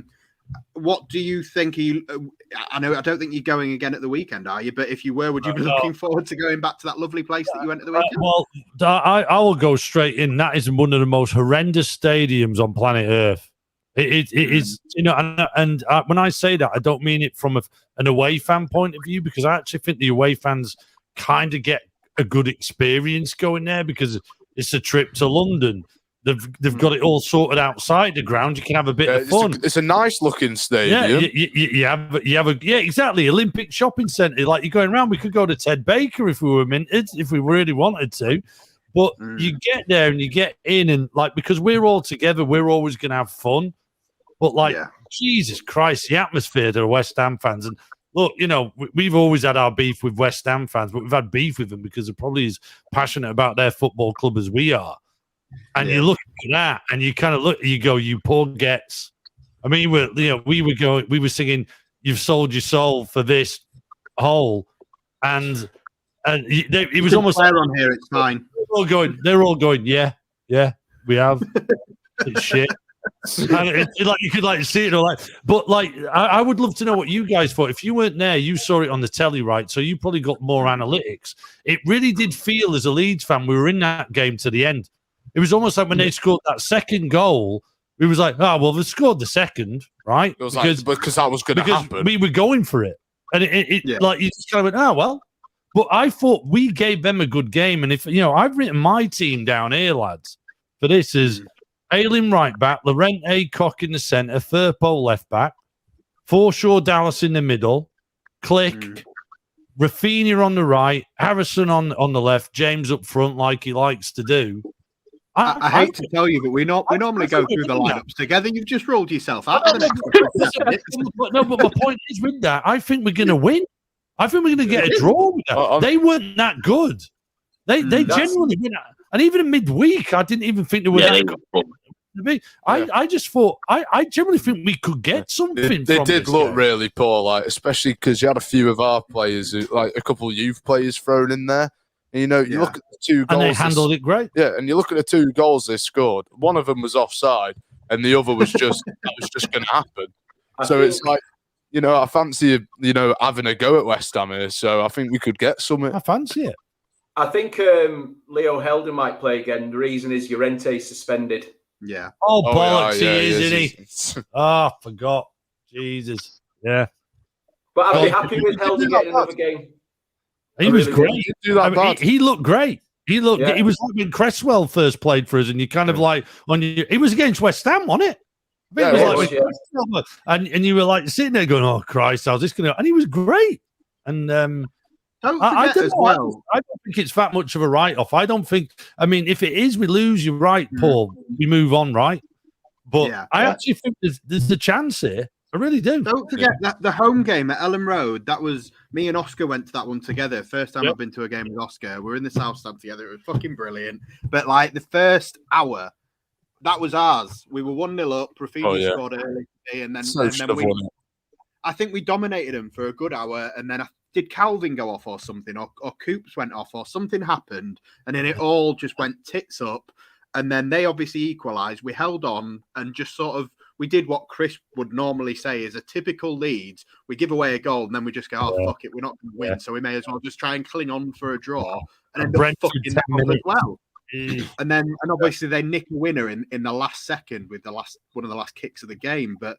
what do you think? I don't think you're going again at the weekend, are you? But if you were, would you be looking forward to going back to that lovely place that you went at the weekend? Well, I will go straight in. That is one of the most horrendous stadiums on planet Earth. It is, you know, and when I say that, I don't mean it from an away fan point of view, because I actually think the away fans kind of get a good experience going there because it's a trip to London. They've got it all sorted outside the ground. You can have a bit of fun. It's a nice looking stadium. Yeah, you have exactly, Olympic shopping centre. Like you're going around. We could go to Ted Baker if we were minted, if we really wanted to. But you get there and you get in, and like, because we're all together, we're always going to have fun. But like, Jesus Christ, the atmosphere to the West Ham fans. And look, you know, we've always had our beef with West Ham fans, but we've had beef with them because they're probably as passionate about their football club as we are. And you look at that and you kind of look, you go, you poor gets. I mean, we were singing, "You've sold your soul for this hole," and it was almost like on here. It's fine. They're all going, yeah, we have. It's shit. And it's like you could like see it all, like, but like I would love to know what you guys thought. If you weren't there, you saw it on the telly, right? So you probably got more analytics. It really did feel, as a Leeds fan, we were in that game to the end. It was almost like when they scored that second goal, we was like, oh well, they scored the second, right? It was because that was going to happen. We were going for it, and it like you just kind of went, oh well. But I thought we gave them a good game, and if you know, I've written my team down here, lads, for this is Ayling right back, Llorente Cock in the centre, Firpo left back, Forshaw Dallas in the middle, Click, Rafinha on the right, Harrison on the left, James up front like he likes to do. I hate to tell you, but we normally go through the lineups together. You've just rolled yourself out. But my point is with that, I think we're going to win. I think we're going to get a draw with that. They weren't that good. They genuinely went. And even in midweek, I didn't even think they were that good. I just thought, I generally think we could get something. They did look really poor, like, especially because you had a few of our players, like a couple of youth players thrown in there. And, you know, you look at the two goals. And they handled it great. Yeah, and you look at the two goals they scored. One of them was offside, and the other was just, that was just going to happen. So it's like, I fancy having a go at West Ham here. So I think we could get something. I fancy it. I think Leo Helder might play again. The reason is Llorente's suspended. Yeah. Oh, bollocks, yeah, he is, isn't he? Oh, forgot. Jesus. Yeah. But I'd be happy with Helder getting another game. He was great. He looked great. He was like when Cresswell first played for us, and you kind of like he was against West Ham, wasn't it? And you were like sitting there going, "Oh Christ, how's this going to?" And he was great. And I don't think it's that much of a write-off. I don't think. I mean, if it is, we lose. You're right, Paul. We move on, right? But I actually think there's a chance here. I really do. Don't forget that the home game at Ellen Road, that was me and Oscar went to that one together. First time I've been to a game with Oscar. We're in the South Stand together. It was fucking brilliant. But like the first hour, that was ours. We were 1-0 up. Rafinha scored early, and then I think we dominated them for a good hour. And then did Calvin go off or something, or Coops went off, or something happened, and then it all just went tits up. And then they obviously equalised. We held on and just sort of. We did what Chris would normally say is a typical Leeds. We give away a goal and then we just go, oh, fuck it, we're not going to win. So we may as well just try and cling on for a draw and end up fucking down as well. And obviously they nick a winner in the last second with one of the last kicks of the game. But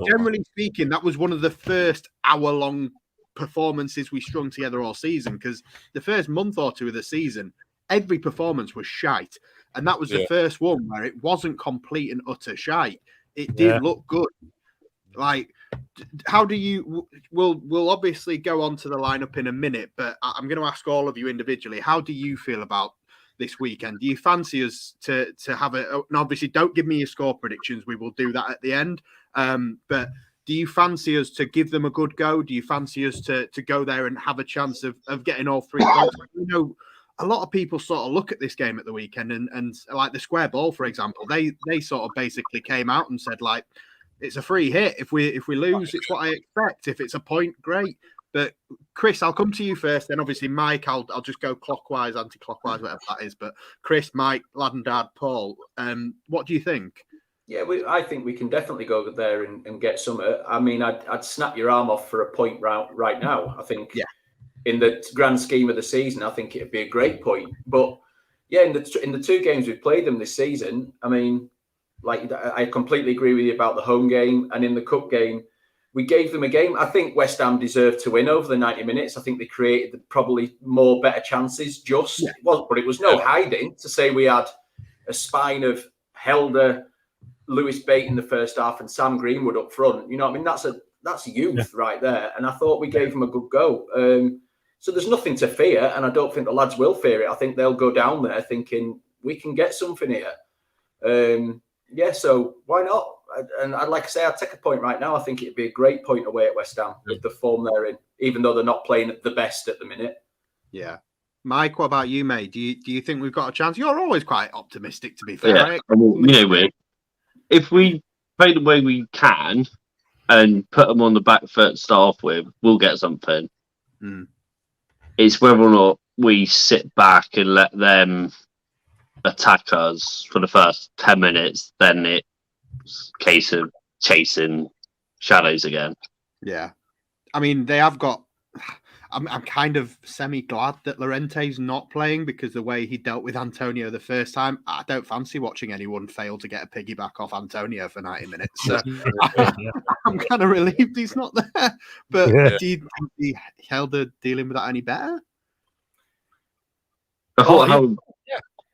generally speaking, that was one of the first hour-long performances we strung together all season, because the first month or two of the season, every performance was shite. And that was the first one where it wasn't complete and utter shite. It did look good. Like, how do you? We'll obviously go on to the lineup in a minute, but I'm going to ask all of you individually. How do you feel about this weekend? Do you fancy us to have it? And obviously, don't give me your score predictions. We will do that at the end. But do you fancy us to give them a good go? Do you fancy us to go there and have a chance of getting all 3 points? A lot of people sort of look at this game at the weekend and like the square ball, for example, they sort of basically came out and said, like, it's a free hit. If we lose, it's what I expect. If it's a point, great. But Chris, I'll come to you first. Then obviously Mike, I'll just go clockwise, anti-clockwise, whatever that is. But Chris, Mike, Lad and Dad, Paul, what do you think? Yeah, I think we can definitely go there and get some. I mean, I'd snap your arm off for a point right now. I think. Yeah. In the grand scheme of the season, I think it'd be a great point. But yeah, in the 2 games we've played them this season, I mean, like I completely agree with you about the home game, and in the cup game, we gave them a game. I think West Ham deserved to win over the 90 minutes. I think they created probably more better chances. But it was no hiding to say we had a spine of Helder, Lewis Bate in the first half, and Sam Greenwood up front. You know what I mean? That's youth right there, and I thought we gave them a good go. So there's nothing to fear, and I don't think the lads will fear it. I think they'll go down there thinking we can get something here. So why not? And like I say, I'd take a point right now. I think it'd be a great point away at West Ham with the form they're in, even though they're not playing the best at the minute. Yeah. Mike, what about you, mate? Do you think we've got a chance? You're always quite optimistic, to be fair. Yeah. I mean, if we play the way we can and put them on the back foot to start off with, we'll get something. It's whether or not we sit back and let them attack us for the first 10 minutes, then it's a case of chasing shadows again. Yeah. I mean, they have got... I'm kind of semi-glad that Llorente's not playing, because the way he dealt with Antonio the first time, I don't fancy watching anyone fail to get a piggyback off Antonio for 90 minutes. So I'm kind of relieved he's not there. But do you think Helder dealing with that any better?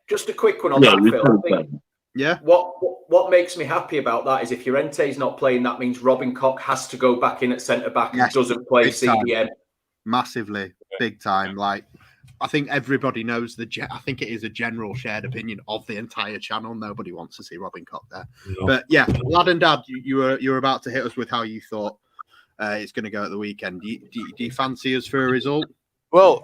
Just a quick one on that, Phil. What makes me happy about that is if Llorente's not playing, that means Robin Koch has to go back in at centre-back and doesn't play CDM. Massively, big time. Like, I think everybody knows I think it is a general shared opinion of the entire channel. Nobody wants to see Robin Koch there. No. But yeah, Lad and Dad, you were about to hit us with how you thought it's going to go at the weekend. Do you fancy us for a result? Well,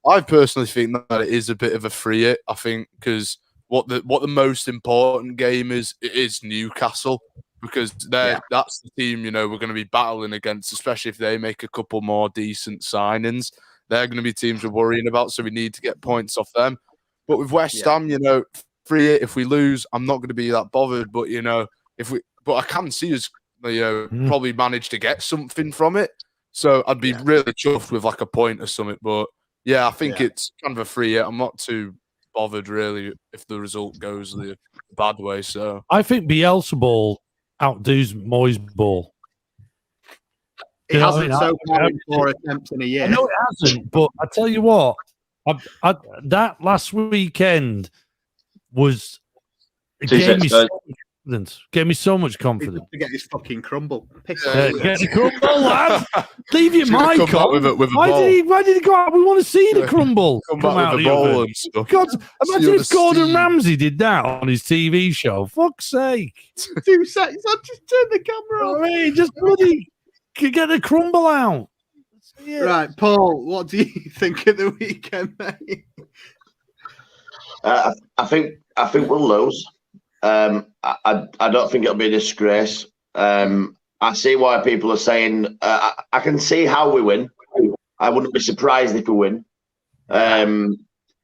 I personally think that it is a bit of a free hit. I think because what the most important game is Newcastle. Because that's the team, we're going to be battling against, especially if they make a couple more decent signings. They're going to be teams we're worrying about, so we need to get points off them. But with West Ham, free it. If we lose, I'm not going to be that bothered. But but I can see us probably manage to get something from it. So I'd be really chuffed with like a point or something. But yeah, I think it's kind of a free hit. I'm not too bothered really if the result goes the bad way. So I think Bielsa ball outdoes Moyes ball. It hasn't so far in 4 attempts in a year. No, it hasn't. But I tell you what, that last weekend was gave me so much confidence. Gave me so much confidence. To get his fucking crumble. Get the crumble, lad. Leave your mic on. Why did he go out? We want to see the crumble. Come out with the ball and stuff. God, imagine if Gordon Ramsay did that on his TV show. Fuck's sake. 2 seconds. I just turned the camera off. I mean, just bloody get the crumble out. Right, Paul, what do you think of the weekend, mate? I think we'll lose. I don't think it'll be a disgrace. I see why people are saying. I can see how we win. I wouldn't be surprised if we win. But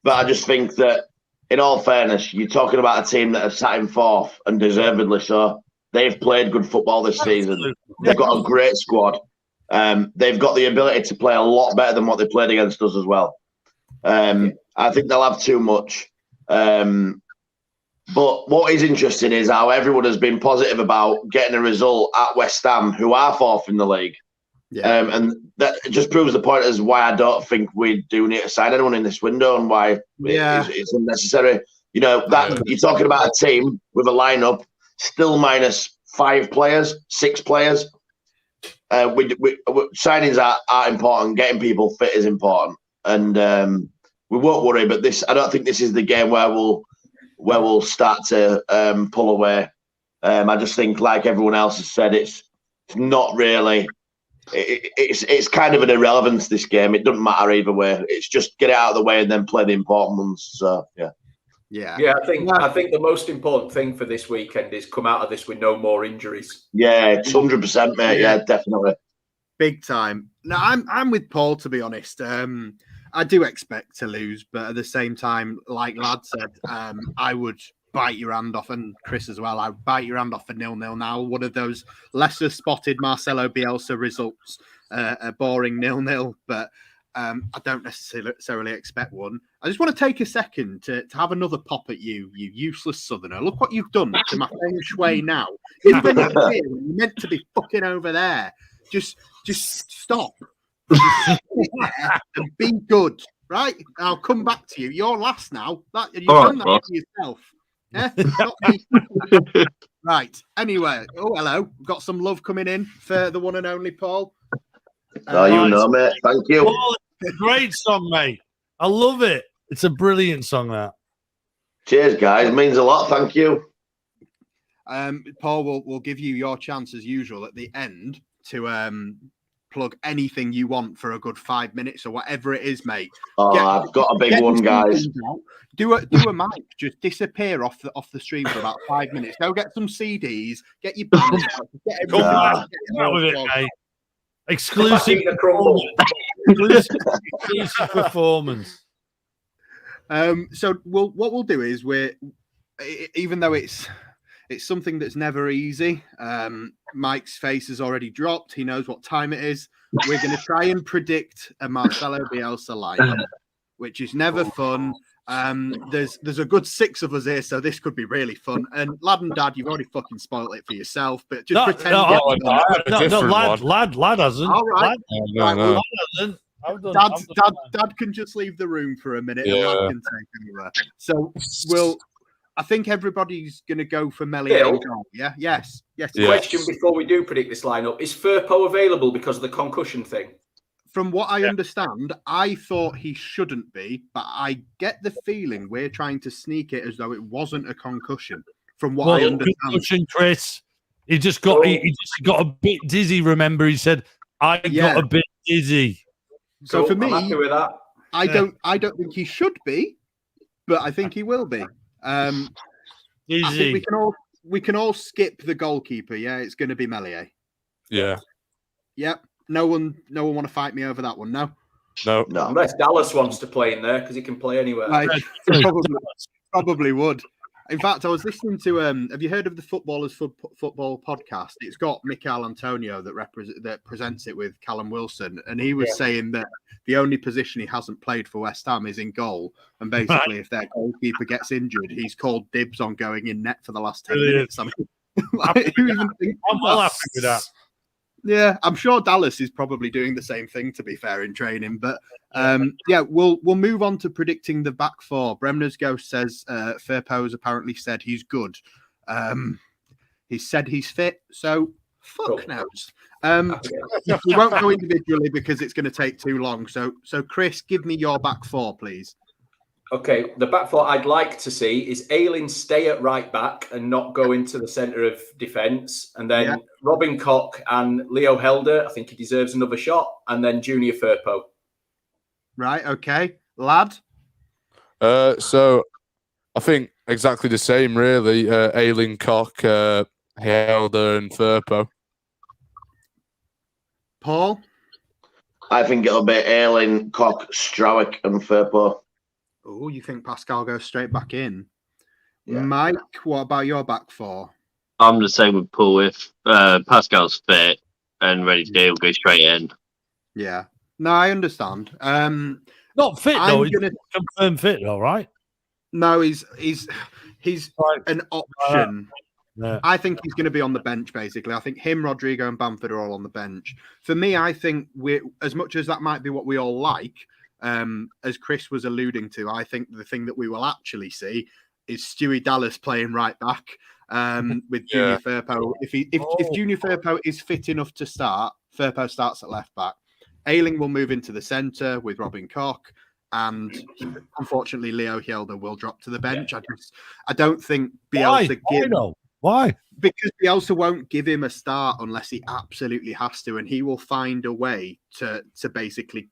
I just think that, in all fairness, you're talking about a team that have sat in 4th and deservedly so. They've played good football this season. They've got a great squad. They've got the ability to play a lot better than what they played against us as well. I think they'll have too much. But what is interesting is how everyone has been positive about getting a result at West Ham, who are 4th in the league. Yeah. And that just proves the point as why I don't think we do need to sign anyone in this window and why it's unnecessary. You know, that you're talking about a team with a lineup still minus 5 players, 6 players. Signings are important. Getting people fit is important, and we won't worry. But I don't think this is the game where we'll start to pull away. I just think, like everyone else has said, it's not really. It's kind of an irrelevance, this game. It doesn't matter either way. It's just get it out of the way and then play the important ones. So yeah. I think the most important thing for this weekend is come out of this with no more injuries. Yeah, it's 100%, mate. Yeah, definitely, big time. No, I'm with Paul, to be honest. I do expect to lose, but at the same time, like Lad said, I would bite your hand off, and Chris as well. I would bite your hand off for 0-0 now. One of those lesser spotted Marcelo Bielsa results, a boring 0-0, but I don't necessarily expect one. I just want to take a second to have another pop at you useless Southerner. Look what you've done to my feng shui now. You're meant to be fucking over there. Just stop. And be good, right? I'll come back to you. You're last now. You've done that to yourself. Yeah? Not me. Right. Anyway, hello. Got some love coming in for the one and only Paul. Mate. Thank you. Paul, it's a great song, mate. I love it. It's a brilliant song, that. Cheers, guys. It means a lot. Thank you. Paul, we'll give you your chance as usual at the end to plug anything you want for a good 5 minutes or whatever it is, mate. I've got a big one, guys. Do a mic. Just disappear off the stream for about 5 minutes. Go get some CDs. Get your bands out. Get with it, mate. Exclusive performance. So what we'll do is even though it's something that's never easy. Mike's face has already dropped. He knows what time it is. We're going to try and predict a Marcelo Bielsa lineup, which is never fun. There's a good 6 of us here, so this could be really fun. And Lad and Dad, you've already fucking spoiled it for yourself, but just pretend. Lad hasn't. All right. Lad hasn't. Dad can just leave the room for a minute and Lad can take over. So I think everybody's going to go for Meslier. Yeah? Yes. Question before we do predict this lineup. Is Firpo available because of the concussion thing? From what I understand, I thought he shouldn't be, but I get the feeling we're trying to sneak it as though it wasn't a concussion. From what I understand. Concussion, Chris. He just got a bit dizzy, remember? He said, I got a bit dizzy. So for me, I'm happy with that. I don't think he should be, but I think he will be. Easy. I think we can all skip the goalkeeper. Yeah, it's going to be Meslier. Yeah. Yep. No one want to fight me over that one. No. Unless Dallas wants to play in there because he can play anywhere. Probably would. In fact, I was listening to. Have you heard of the Footballers Football podcast? It's got Mikel Antonio that presents it with Callum Wilson, and he was saying that the only position he hasn't played for West Ham is in goal, and basically, if their goalkeeper gets injured, he's called dibs on going in net for the last 10 minutes. I mean, I'm well happy with that. Yeah, I'm sure Dallas is probably doing the same thing, to be fair, in training. But we'll move on to predicting the back four. Bremner's Ghost says Firpo's apparently said he's good. He said he's fit, so fuck knows. We won't go individually because it's going to take too long. So Chris, give me your back four, please. Okay, the back four I'd like to see is Ayling stay at right back and not go into the centre of defence. And then Robin Koch and Leo Helder, I think he deserves another shot. And then Junior Firpo. Right, okay. Lad? So I think exactly the same, really. Ayling, Koch, Helder and Firpo. Paul? I think it'll be Ayling, Koch, Strowick and Firpo. Oh, you think Pascal goes straight back in? Yeah. Mike, what about your back four? I'm the same with Paul. If Pascal's fit and ready to go, he'll go straight in. Yeah. No, I understand. Not fit though. He's confirmed fit, though, right? No, he's an option. Yeah. I think he's going to be on the bench, basically. I think him, Rodrigo, and Bamford are all on the bench. For me, I think as much as that might be what we all like. As Chris was alluding to, I think the thing that we will actually see is Stewie Dallas playing right back with Junior Firpo. If Junior Firpo is fit enough to start, Firpo starts at left back. Ayling will move into the centre with Robin Koch, and unfortunately Leo Helder will drop to the bench. I don't think Bielsa Why? Because Bielsa won't give him a start unless he absolutely has to, and he will find a way to basically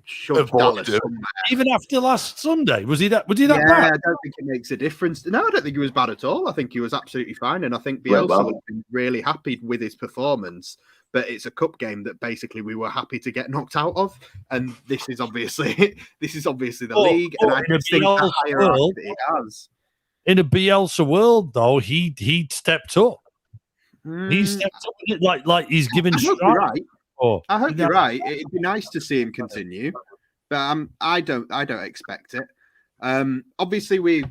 shove Dallas somewhere. Even after last Sunday, was he that bad? I don't think it makes a difference. No, I don't think he was bad at all. I think he was absolutely fine, and I think Bielsa would have been really happy with his performance. But it's a cup game that basically we were happy to get knocked out of, and this is obviously the league, and I just think the hierarchy that he has. In a Bielsa world, though, he stepped up. He stepped up like he's given stride. I hope you're right. It'd be nice to see him continue, but I don't expect it. Obviously, we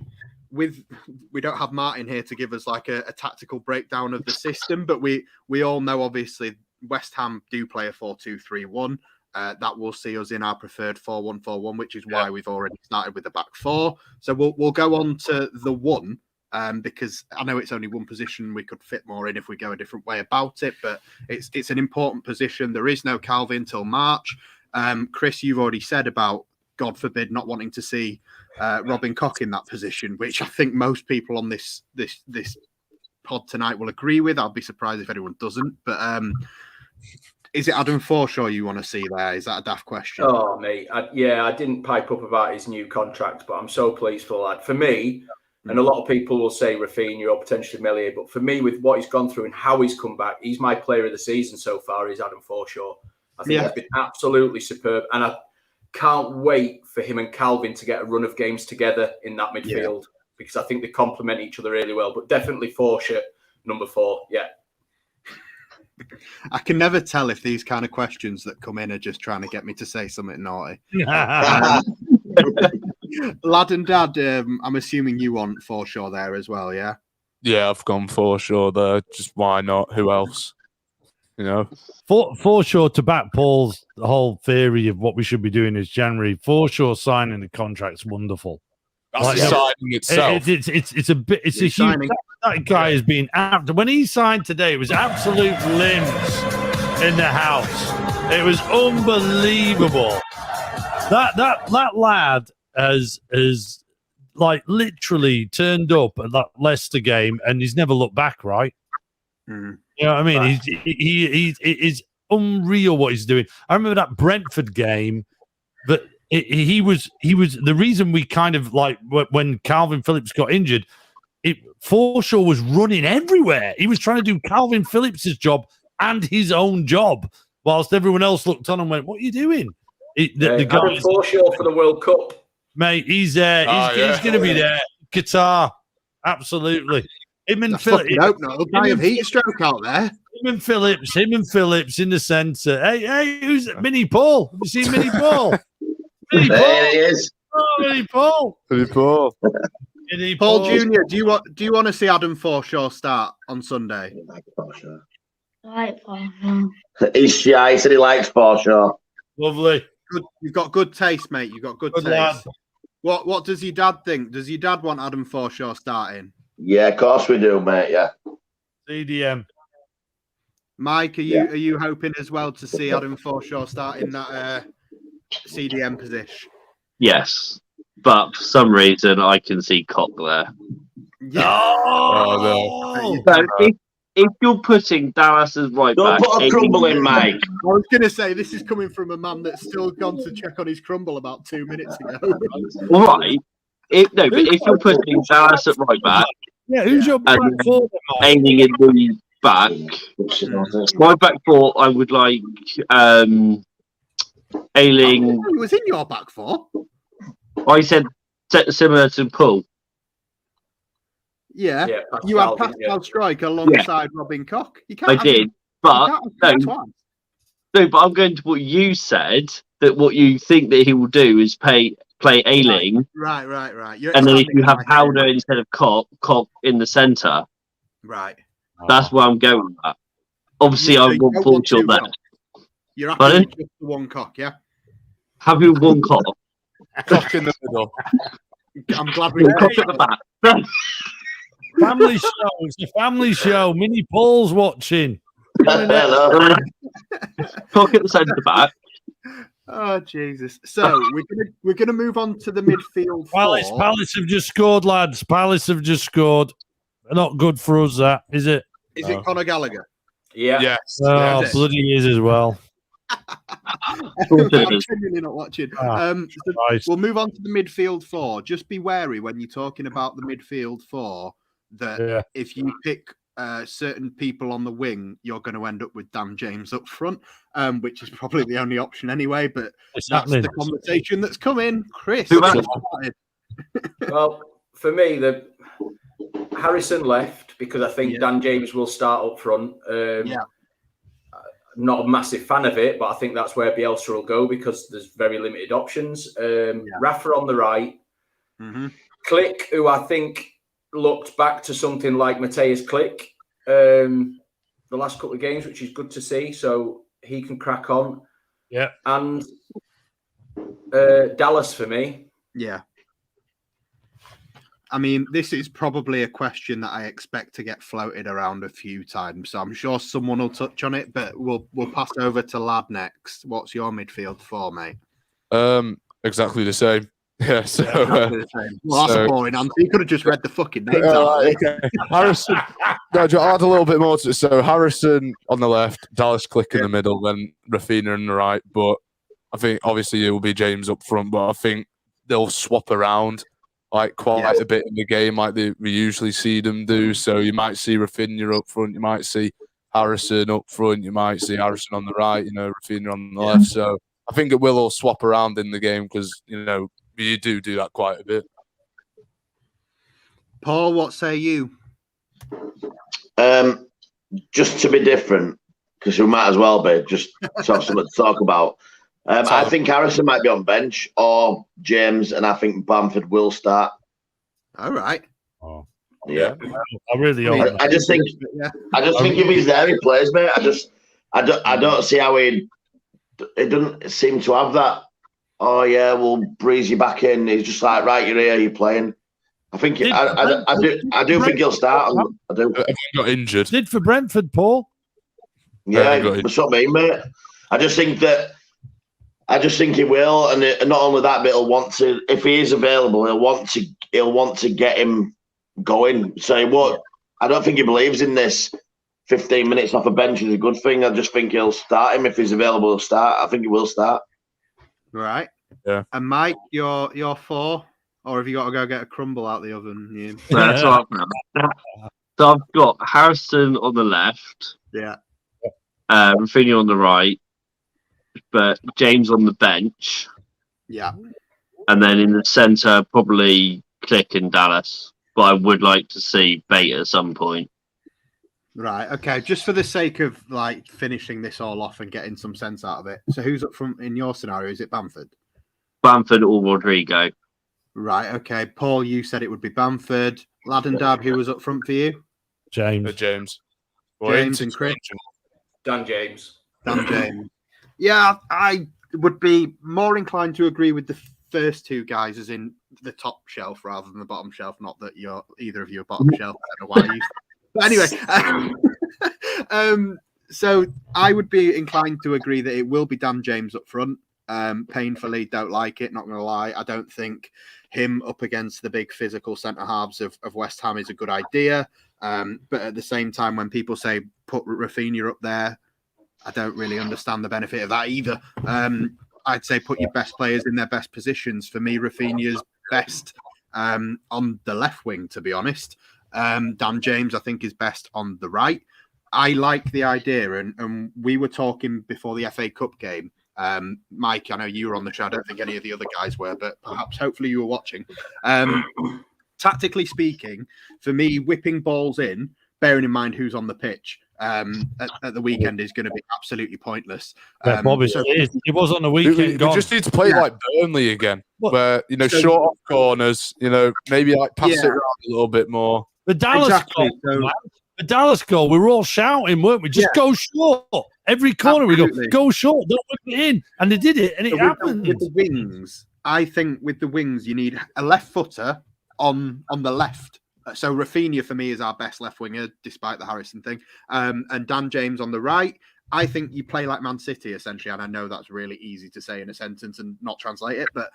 don't have Martin here to give us like a tactical breakdown of the system, but we all know obviously West Ham do play a 4-2-3-1. That will see us in our preferred 4-1-4-1, which is why we've already started with the back four. So we'll go on to the one. Because I know it's only one position we could fit more in if we go a different way about it, but it's an important position. There is no Calvin till March. Chris, you've already said about, God forbid, not wanting to see Robin Koch in that position, which I think most people on this pod tonight will agree with. I'll be surprised if anyone doesn't. But is it Adam Forshaw you want to see there? Is that a daft question? Oh, mate. I didn't pipe up about his new contract, but I'm so pleased for the lad. For me, and a lot of people will say Rafinha or potentially Meslier, but for me, with what he's gone through and how he's come back, he's my player of the season so far, is Adam Forshaw. I think he's been absolutely superb, and I can't wait for him and Calvin to get a run of games together in that midfield, because I think they complement each other really well, but definitely Forshaw, number 4, I can never tell if these kind of questions that come in are just trying to get me to say something naughty. Lad and Dad, I'm assuming you want Forshaw there as well, yeah? Yeah, I've gone Forshaw there. Just why not? Who else? You know? Forshaw, to back Paul's whole theory of what we should be doing is January. Forshaw signing the contract's wonderful. That's signing itself. It's a huge. That guy has been after. When he signed today, it was absolute limbs in the house. It was unbelievable. That lad has like literally turned up at that Leicester game, and he's never looked back. Right? You know what I mean? He is unreal what he's doing. I remember that Brentford game that. He was the reason we kind of like when Calvin Phillips got injured. Forshaw was running everywhere. He was trying to do Calvin Phillips's job and his own job, whilst everyone else looked on and went, "What are you doing?" The guy Forshaw for the World Cup, mate. He's there. He's going to be there. Qatar. Absolutely. Him and I fucking Phillips. hope not. He'll die of heat stroke out there. Him and Phillips in the centre. Hey, who's it? Mini Paul? Have you seen Mini Paul? Mini Paul. There he is. Oh, Mini Paul. Mini Paul. Mini Paul Jr., do you want to see Adam Forshaw start on Sunday? He's shy. He said he likes Forshaw. Lovely. Good. You've got good taste, mate. You've got good taste. Lad. What does your dad think? Does your dad want Adam Forshaw starting? Yeah, of course we do, mate. Yeah. CDM. Mike, are you hoping as well to see Adam Forshaw starting that CDM position? Yes, but for some reason I can see Cock there. Yeah. Oh, So if you're putting Dallas as right Don't back, put a crumble in, Mike. I was going to say, this is coming from a man that's still gone to check on his crumble about 2 minutes ago. All right. But if you're putting Dallas at right back, yeah, who's your back and four? aiming in the back, my back four, I would like Ayling. He was in your back four. I said similar to Paul. Yeah. Pascal, You had Pascal Strike alongside Robin Koch. You can't I have did, him- but you can't have twice. no, but I'm going to what you said, that what you think that he will do is play Ayling, Right. You're and then if you expanding have my Powder head. instead of Cock in the centre, Right. that's where I'm going with that. Obviously, So I you want don't want Fortune two there. Koch. You're happy Pardon? with just the one Cock, yeah? Have you one Cock? Cock in the middle. I'm glad we One Cock at the back. Family show. It's a family show. Mini Paul's watching. Hello. Cock at the centre back. Oh Jesus! So we're gonna move on to the midfield. Palace have just scored, lads. Palace have just scored. Not good for us, that is it? Is it Conor Gallagher? Yeah. Yes. Oh, Yes. bloody is as well. I'm genuinely not watching. So Christ. we'll move on to the midfield four. Just be wary when you're talking about the midfield four that if you pick certain people on the wing, you're going to end up with Dan James up front, which is probably the only option anyway. But that's the conversation that's coming. Chris, Well, for me, the Harrison left because I think Dan James will start up front. I'm not a massive fan of it, but I think that's where Bielsa will go because there's very limited options. Rafa on the right. 𝐘𝐔𝐑, who I think looked back to something like Matthias 𝐘𝐔𝐑 the last couple of games, which is good to see. So he can crack on. Yeah. And Dallas for me. Yeah. I mean, this is probably a question that I expect to get floated around a few times. So I'm sure someone will touch on it, but we'll pass over to Lad next. What's your midfield for, mate? Exactly the same. Yeah, so exactly the same. Well, that's a boring answer. You could have just read the fucking names out. Okay. Harrison. No, I'll add a little bit more to it. So Harrison on the left, Dallas 𝐘𝐔𝐑 in the middle, then Rafinha on the right. But I think obviously it will be James up front, but I think they'll swap around like quite a bit in the game, like we usually see them do. So you might see Rafinha up front, you might see Harrison up front, you might see Harrison on the right, Rafinha on the left. So I think it will all swap around in the game because you do that quite a bit. Paul, what say you? Just to be different, because we might as well be, just to have something to talk about. I think Harrison might be on bench or James, and I think Bamford will start. All right. Oh. Yeah. I really hope. I just think if he's there, he plays, mate. I don't see how it doesn't seem to have that. Oh yeah, we'll breeze you back in. He's just like, right, you're here, you're playing. I think I do think he'll start. I do. He got injured. Did for Brentford, Paul? Yeah, that's what I mean, mate. I just think he will, and not only that, but he'll want to. If he is available, he'll want to get him going. So he won't. I don't think he believes in this. 15 minutes off a bench is a good thing. I just think he'll start him if he's available. He'll start. I think he will start. Right. Yeah. And Mike, you're four, or have you got to go get a crumble out the oven? Yeah. That's what So I've got Harrison on the left. Yeah. Rafinha on the right, but James on the bench. Yeah. And then in the centre, probably 𝐘𝐔𝐑 and Dallas. but I would like to see Beta at some point. Right. Okay. Just for the sake of like finishing this all off and getting some sense out of it. So who's up front in your scenario? Is it Bamford? Bamford or Rodrigo? Right. Okay. Paul, you said it would be Bamford. Lad and Dab, who was up front for you? James. James. James and Chris. Dan James. Dan James. Yeah, I would be more inclined to agree with the first two guys, as in the top shelf rather than the bottom shelf. Not that you're either of you are bottom shelf. I don't know why you. But anyway, so I would be inclined to agree that it will be Dan James up front. Painfully, don't like it. Not going to lie. I don't think him up against the big physical centre halves of West Ham is a good idea. But at the same time, when people say put Rafinha up there, I don't really understand the benefit of that either. I'd say put your best players in their best positions. For me, Rafinha's best on the left wing, to be honest. Dan James, I think, is best on the right. I like the idea, and we were talking before the FA Cup game. Mike, I know you were on the show. I don't think any of the other guys were, but perhaps, hopefully, you were watching. Tactically speaking, for me, whipping balls in, bearing in mind who's on the pitch at the weekend, is going to be absolutely pointless. Bobby, so it was on the weekend. We just need to play like Burnley again, where short off corners, maybe like pass it around a little bit more. The Dallas goal, the Dallas goal, we were all shouting, weren't we? Just go short. Every corner we go short, don't whip it in. And they did it, and it happened. With the wings, I think with the wings, you need a left footer on the left. So Rafinha, for me, is our best left winger, despite the Harrison thing. And Dan James on the right. I think you play like Man City, essentially. And I know that's really easy to say in a sentence and not translate it. But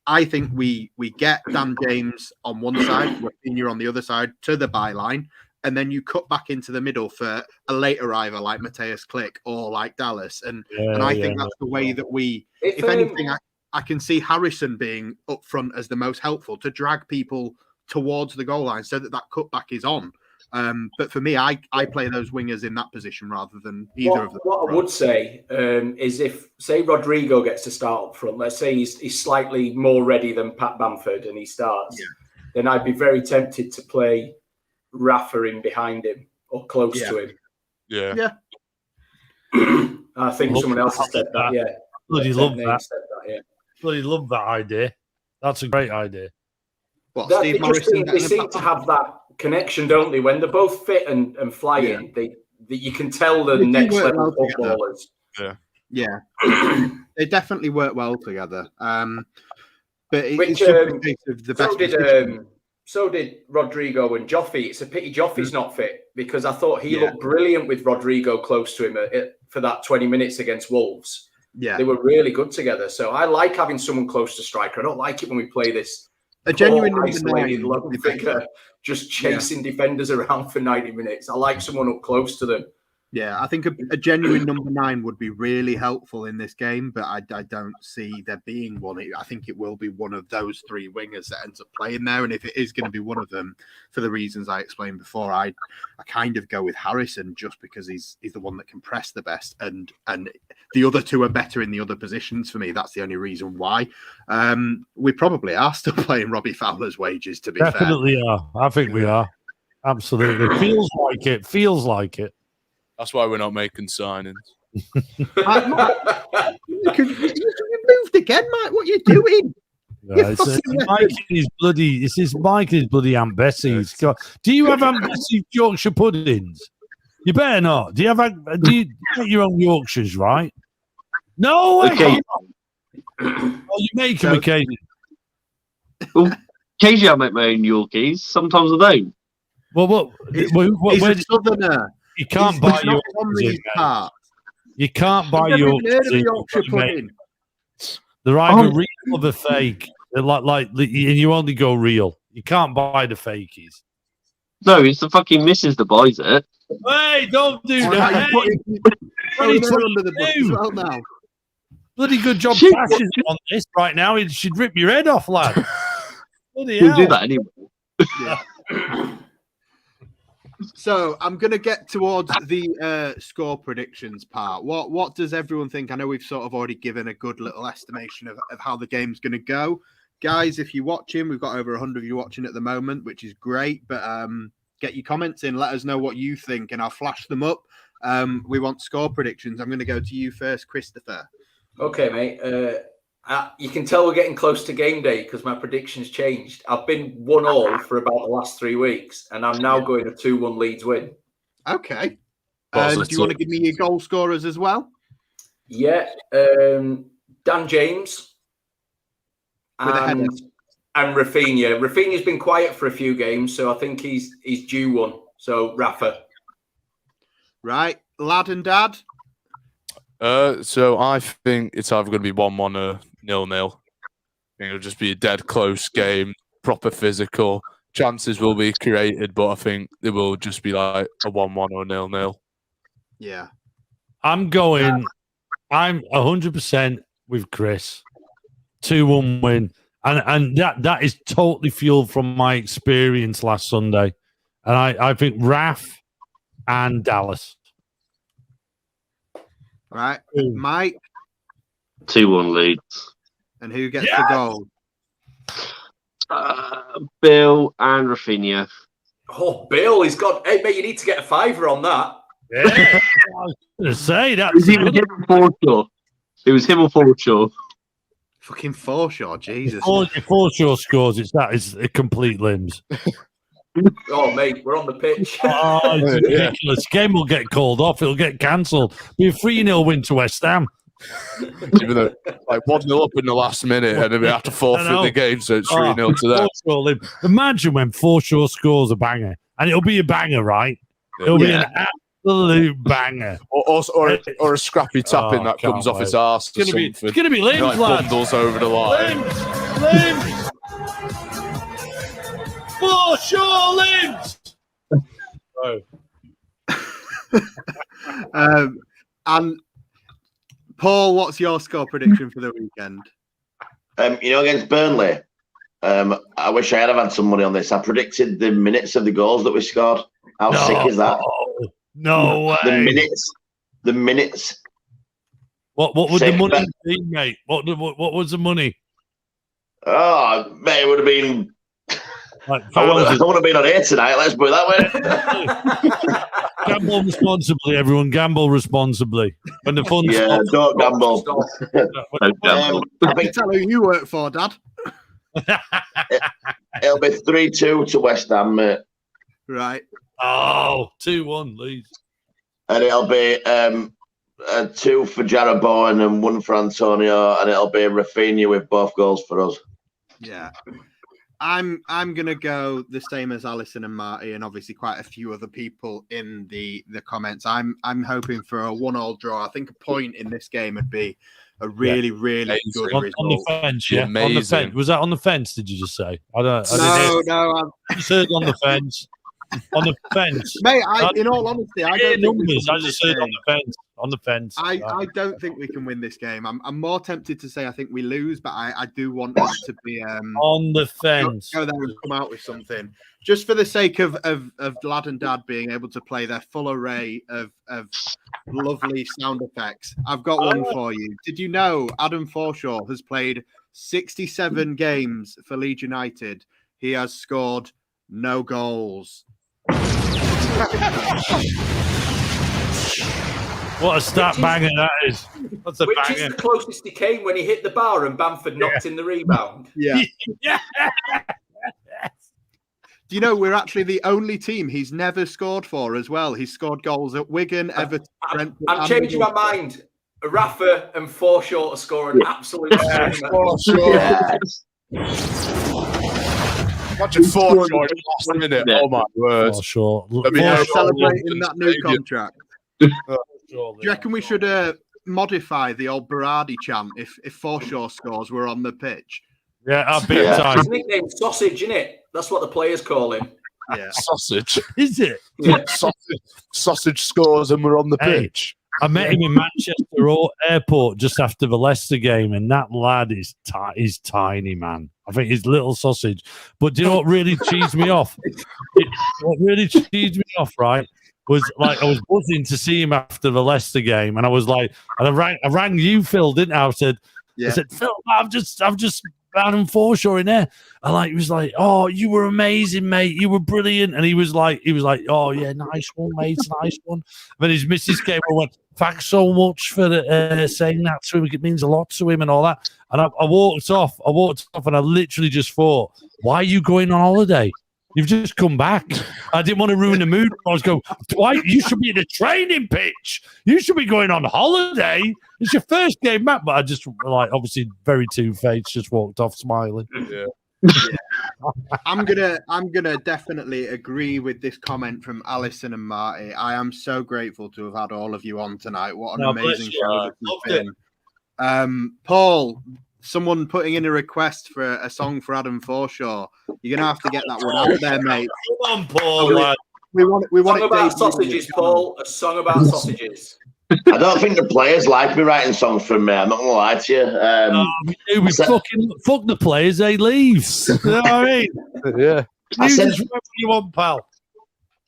I think we get Dan James on one side, Rafinha on the other side, to the byline. And then you cut back into the middle for a late arriver like 𝐿𝐼 or like Dallas. And I think that's the way that we, if anything, I can see Harrison being up front as the most helpful to drag people towards the goal line so that cutback is on. But for me, I play those wingers in that position rather than either of them. What I would say is if, say, Rodrigo gets to start up front, let's say he's slightly more ready than Pat Bamford and he starts, then I'd be very tempted to play Rafa in behind him or close to him. Yeah. I think someone else has said that. Yeah. Bloody love that. Bloody love that idea. That's a great idea. Steve Morrison? They seem to have that connection, don't they? When they're both fit and flying, you can tell the next level footballers. Yeah. They definitely work well together. But it's just a case of the best. So did Rodrigo and Joffy. It's a pity Joffy's not fit because I thought he looked brilliant with Rodrigo close to him for that 20 minutes against Wolves. Yeah, they were really good together. So I like having someone close to striker. I don't like it when we play this a genuine isolated lone figure just chasing defenders around for 90 minutes. I like someone up close to them. Yeah, I think a genuine number 9 would be really helpful in this game, but I don't see there being one. I think it will be one of those 3 wingers that ends up playing there, and if it is going to be one of them, for the reasons I explained before, I kind of go with Harrison just because he's the one that can press the best, and the other 2 are better in the other positions for me. That's the only reason why. We probably are still playing Robbie Fowler's wages, to be fair. Definitely are. I think we are. Absolutely. Feels like it. That's why we're not making signings. You moved again, Mike. What are you doing? This is Mike and his bloody Aunt Bessie. Do you have Aunt Bessie's Yorkshire puddings? You better not. Do you make your own Yorkshires, right? No. Okay. You make them occasionally. Well, occasionally I make my own Yorkies. Sometimes I don't. Well, he's a southerner. You can't buy Yorkshires. You can't buy Yorkshire pudding. They're either real or the fake. They're like, and you only go real. You can't buy the fakies. No, it's the fucking missus that buys it. Hey, don't do that. Under the book as well now. Bloody good job passion on this right now. It should rip your head off, lad. Bloody hell. Do that anyway. So I'm going to get towards the score predictions part. What does everyone think? I know we've sort of already given a good little estimation of how the game's going to go. guys, if you're watching, we've got over 100 of you watching at the moment, which is great. But get your comments in. Let us know what you think, and I'll flash them up. We want score predictions. I'm going to go to you first, Christopher. Okay, mate. You can tell we're getting close to game day because my predictions changed. I've been 1-1 for about the last 3 weeks, and I'm now going a 2-1 Leeds win. Okay. Do you want to give me your goal scorers as well? Yeah. Dan James and Rafinha. Rafinha's been quiet for a few games, so I think he's due one. So Rafa. Right. Lad and Dad? So I think it's either going to be 1-1 or 0-0. I think it'll just be a dead close game, proper physical. Chances will be created, but I think it will just be like a 1-1 or 0-0. Yeah. I'm 100% with Chris. 2-1 win. And that is totally fueled from my experience last Sunday. And I think Raf and Dallas. Right. Mike? 2-1 Leeds. And who gets the goal? Bill and Rafinha. Oh, Bill, he's got... Hey, mate, you need to get a fiver on that. Yeah. I was going to say that. It was him or Forshaw. Fucking Forshaw, Jesus. If Forshaw scores, it's a complete limbs. Oh, mate, we're on the pitch. Oh, it's ridiculous. Game will get called off. It'll get cancelled. Be a 3-0 win to West Ham. Even though, like 1-0 up in the last minute, and then we have to forfeit the game, so it's 3-0 to them. Imagine when Forshaw scores a banger, and it'll be a banger, right? It'll be an absolute banger. Or a scrappy tapping that comes off his arse. It's going to be limbs, like lad. Bundles over the line. Limbs. Forshaw limbs. And Paul, what's your score prediction for the weekend? Against Burnley, I wish I had some money on this. I predicted the minutes of the goals that we scored. How sick is that? No way. The minutes. What would the money be, mate? What was the money? Oh, mate, it would have been... Like I would have been on air tonight, let's put it that way. Gamble responsibly, everyone. Gamble responsibly. When the funds don't gamble. Don't gamble. I can tell who you work for, Dad. It'll be 3-2 to West Ham, mate. Right. Oh, 2-1, Leeds. And it'll be 2 for Jarrod Bowen and 1 for Antonio, and it'll be Rafinha with both goals for us. Yeah. I'm gonna go the same as Alison and Marty, and obviously quite a few other people in the comments. I'm hoping for a 1-1 draw. I think a point in this game would be a really good result. On the fence, yeah. Amazing. On the fence. Was that on the fence? Did you just say? No. I just heard on the fence. On the fence, mate. In all honesty, I don't numbers. I just heard on the fence. On the fence. I don't think we can win this game. I'm more tempted to say I think we lose, but I do want us to be on the fence. Go there and come out with something, just for the sake of Lad and Dad being able to play their full array of lovely sound effects. I've got one for you. Did you know Adam Forshaw has played 67 games for Leeds United? He has scored no goals. What a stat banger that is. That's a Which banger. is the closest he came when he hit the bar and Bamford knocked in the rebound. Yeah. Yeah. Do you know we're actually the only team he's never scored for as well? He's scored goals at Wigan, Everton, Brentford. I'm changing my mind. Rafa and Forshaw are scoring absolute Imagine Forshaw in the last minute. Oh my word. Forshaw. Celebrating that new contract. Do you reckon we should modify the old Berardi chant if Forshaw scores, we're on the pitch? Yeah, big time. His nickname's Sausage, isn't it? That's what the players call him. Yeah. Sausage. Is it? Yeah. Sausage scores and we're on the pitch. I met him in Manchester Airport just after the Leicester game, and that lad is tiny, man. I think he's little sausage. But do you know what really cheesed me off? What really cheesed me off, right, was like I was buzzing to see him after the Leicester game, and I was like, and I rang you, Phil, didn't I? I said, Phil, I've just Adam Forshaw in there. And like, he was like, oh, you were amazing, mate. You were brilliant. And he was like, oh yeah, nice one, mate, nice one. And then his missus came and went, thanks so much for saying that to him. It means a lot to him and all that. And I walked off and I literally just thought, why are you going on holiday? You've just come back. I didn't want to ruin the mood. I was going, why? You should be in a training pitch. You should be going on holiday. It's your first game back. But I just, like, obviously very two-faced, just walked off smiling. Yeah. I'm gonna definitely agree with this comment from Alison and Marty. I am so grateful to have had all of you on tonight. What an amazing show this has been. Paul, someone putting in a request for a song for Adam Forshaw. You're gonna have to get that one out there, mate. Come on, Paul. We want a song about sausages, Paul. A song about sausages. I don't think the players like me writing songs for me. I'm not gonna lie to you. We fuck the players. They leave. You know what I mean? Yeah. You want, pal.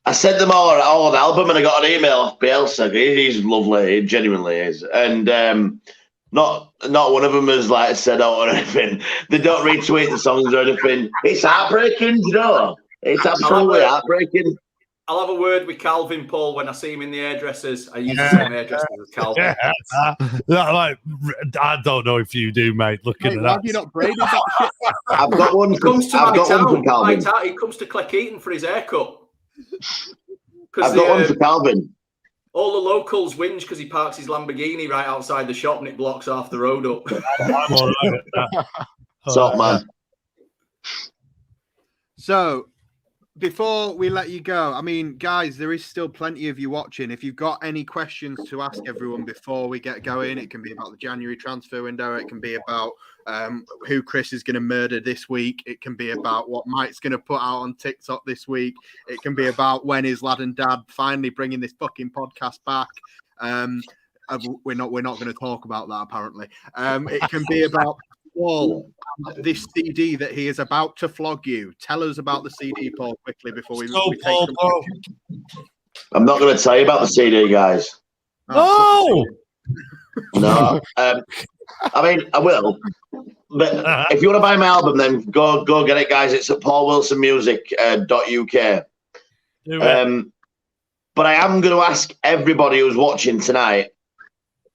I sent them all an album, and I got an email off Bielsa. He's lovely. He genuinely is, and not one of them has like said out or anything. They don't retweet the songs or anything. It's heartbreaking, you know. It's absolutely heartbreaking. I'll have a word with Calvin, Paul, when I see him in the hairdressers. I use the same hairdressers as Calvin. I don't know if you do, mate. Looking at that. Have you not braided that shit? I've got one. He comes to I've got one for Calvin. He comes to 𝐘𝐿 for his haircut. I've got one for Calvin. All the locals whinge because he parks his Lamborghini right outside the shop and it blocks half the road up. I'm all right with that. Top man. So, before we let you go, I mean, guys, there is still plenty of you watching. If you've got any questions to ask everyone before we get going, it can be about the January transfer window. It can be about who Chris is going to murder this week. It can be about what Mike's going to put out on TikTok this week. It can be about when his lad and dad finally bringing this fucking podcast back. We're not going to talk about that, apparently. It can be about Paul, this CD that he is about to flog you. Tell us about the CD, Paul, quickly before we take Paul. I'm not going to tell you about the CD, guys. No! No. I mean, I will. But if you want to buy my album, then go get it, guys. It's at paulwilsonmusic.uk. But I am going to ask everybody who's watching tonight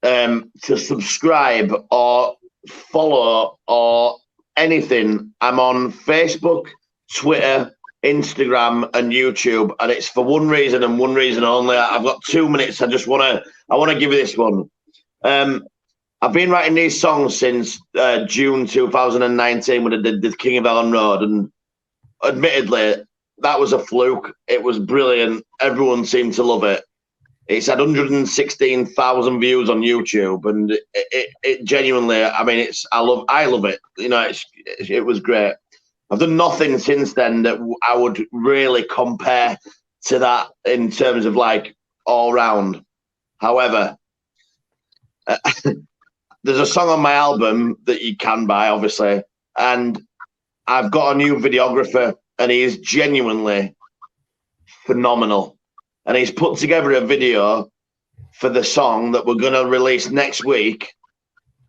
to subscribe or follow or anything. I'm on Facebook, Twitter, Instagram, and YouTube, and it's for one reason and one reason only. I've got 2 minutes. I want to give you this one. I've been writing these songs since June 2019 when I did the King of Ellen Road, and admittedly, that was a fluke. It was brilliant. Everyone seemed to love it. It's had 116,000 views on YouTube, and it genuinely, I mean, I love it. You know, it was great. I've done nothing since then that I would really compare to that in terms of like all round. However, there's a song on my album that you can buy, obviously, and I've got a new videographer, and he is genuinely phenomenal. And he's put together a video for the song that we're going to release next week.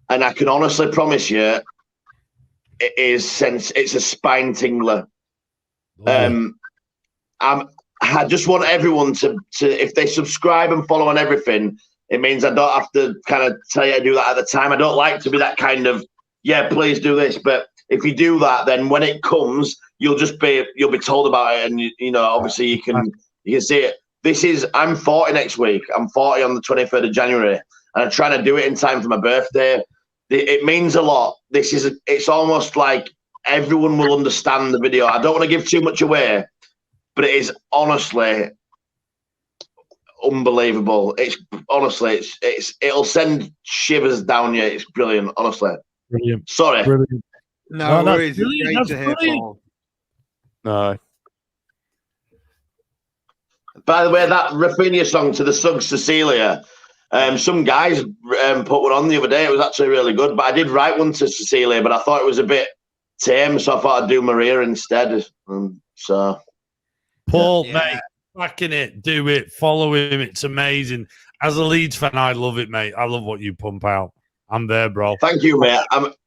And I can honestly promise you, it's a spine tingler. I just want everyone to, if they subscribe and follow on everything, it means I don't have to kind of tell you to do that at the time. I don't like to be that kind of, yeah, please do this. But if you do that, then when it comes, you'll be told about it. And, you know, obviously you can see it. I'm 40 next week. I'm 40 on the 23rd of January, and I'm trying to do it in time for my birthday. It means a lot. It's almost like everyone will understand the video. I don't want to give too much away, but it is honestly unbelievable. It'll send shivers down you. It's brilliant, honestly. Brilliant. Sorry. Brilliant. No worries. It's great to hear, Paul. No. By the way, that Rafinha song to the Sug Cecilia, some guys put one on the other day. It was actually really good, but I did write one to Cecilia, but I thought it was a bit tame, so I thought I'd do Maria instead. Paul, mate, backing it, do it, follow him. It's amazing. As a Leeds fan, I love it, mate. I love what you pump out. I'm there, bro. Thank you, mate.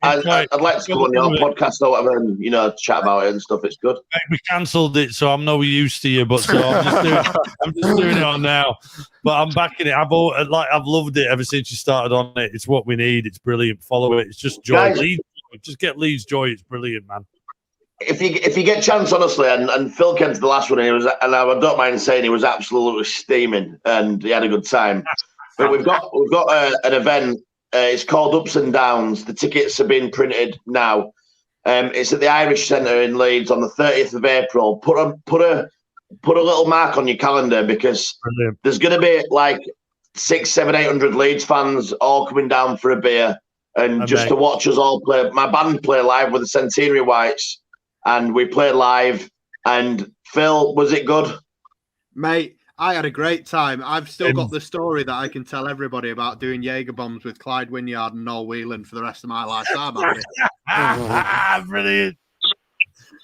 I'd like to come on your podcast or whatever and, you know, chat about it and stuff. It's good. We cancelled it, so I'm no use to you, but so I'm just doing it on now. But I'm backing it. I've loved it ever since you started on it. It's what we need. It's brilliant. Follow it. It's just joy. Guys, just get Leeds joy. It's brilliant, man. If you get a chance, honestly, and Phil came to the last one, and I don't mind saying he was absolutely steaming, and he had a good time. But we've got an event. It's called Ups and Downs. The tickets are being printed now. It's at the Irish Centre in Leeds on the 30th of April. Put a little mark on your calendar because there's going to be like 600, 700, 800 Leeds fans all coming down for a beer and just to watch us all play. My band play live with the Centenary Whites, and we played live. And Phil, was it good, mate? I had a great time. I've still got the story that I can tell everybody about doing Jaeger bombs with Clyde Wynyard and Noel Whelan for the rest of my lifetime. Brilliant.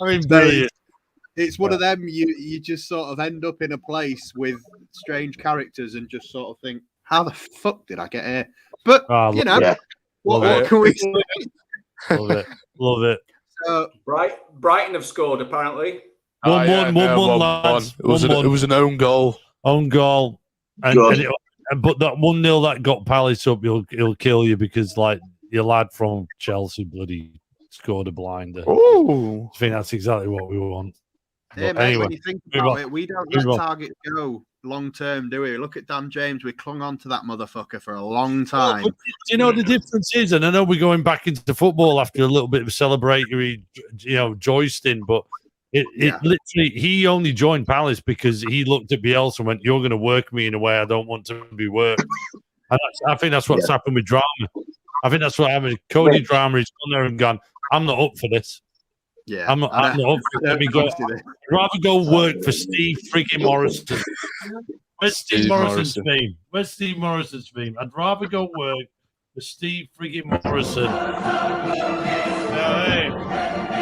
I mean, brilliant. It's one of them. You just sort of end up in a place with strange characters and just sort of think, how the fuck did I get here? But you know, what can we say? Love it. So, Brighton have scored apparently. 1-1, lads. It was an own goal. But that 1-0 that got Palace up, he'll kill you because like your lad from Chelsea bloody scored a blinder. Oh, I think that's exactly what we want. Yeah, mate, anyway, when you think about it, we don't let targets go long term, do we? Look at Dan James. We clung on to that motherfucker for a long time. Do you know the difference is, and I know we're going back into football after a little bit of celebratory, joisting, but literally, he only joined Palace because he looked at Bielsa and went, "You're going to work me in a way I don't want to be worked." And I think that's what's happened with Drama. I think that's what happened. Cody Drama has gone there and gone, "I'm not up for this. Yeah, I'm not up for it. Let me go. I'd rather go work for Steve freaking Morrison." Where's Steve Morrison's theme? Where's Steve Morrison's theme? I'd rather go work for Steve freaking Morrison. Hey,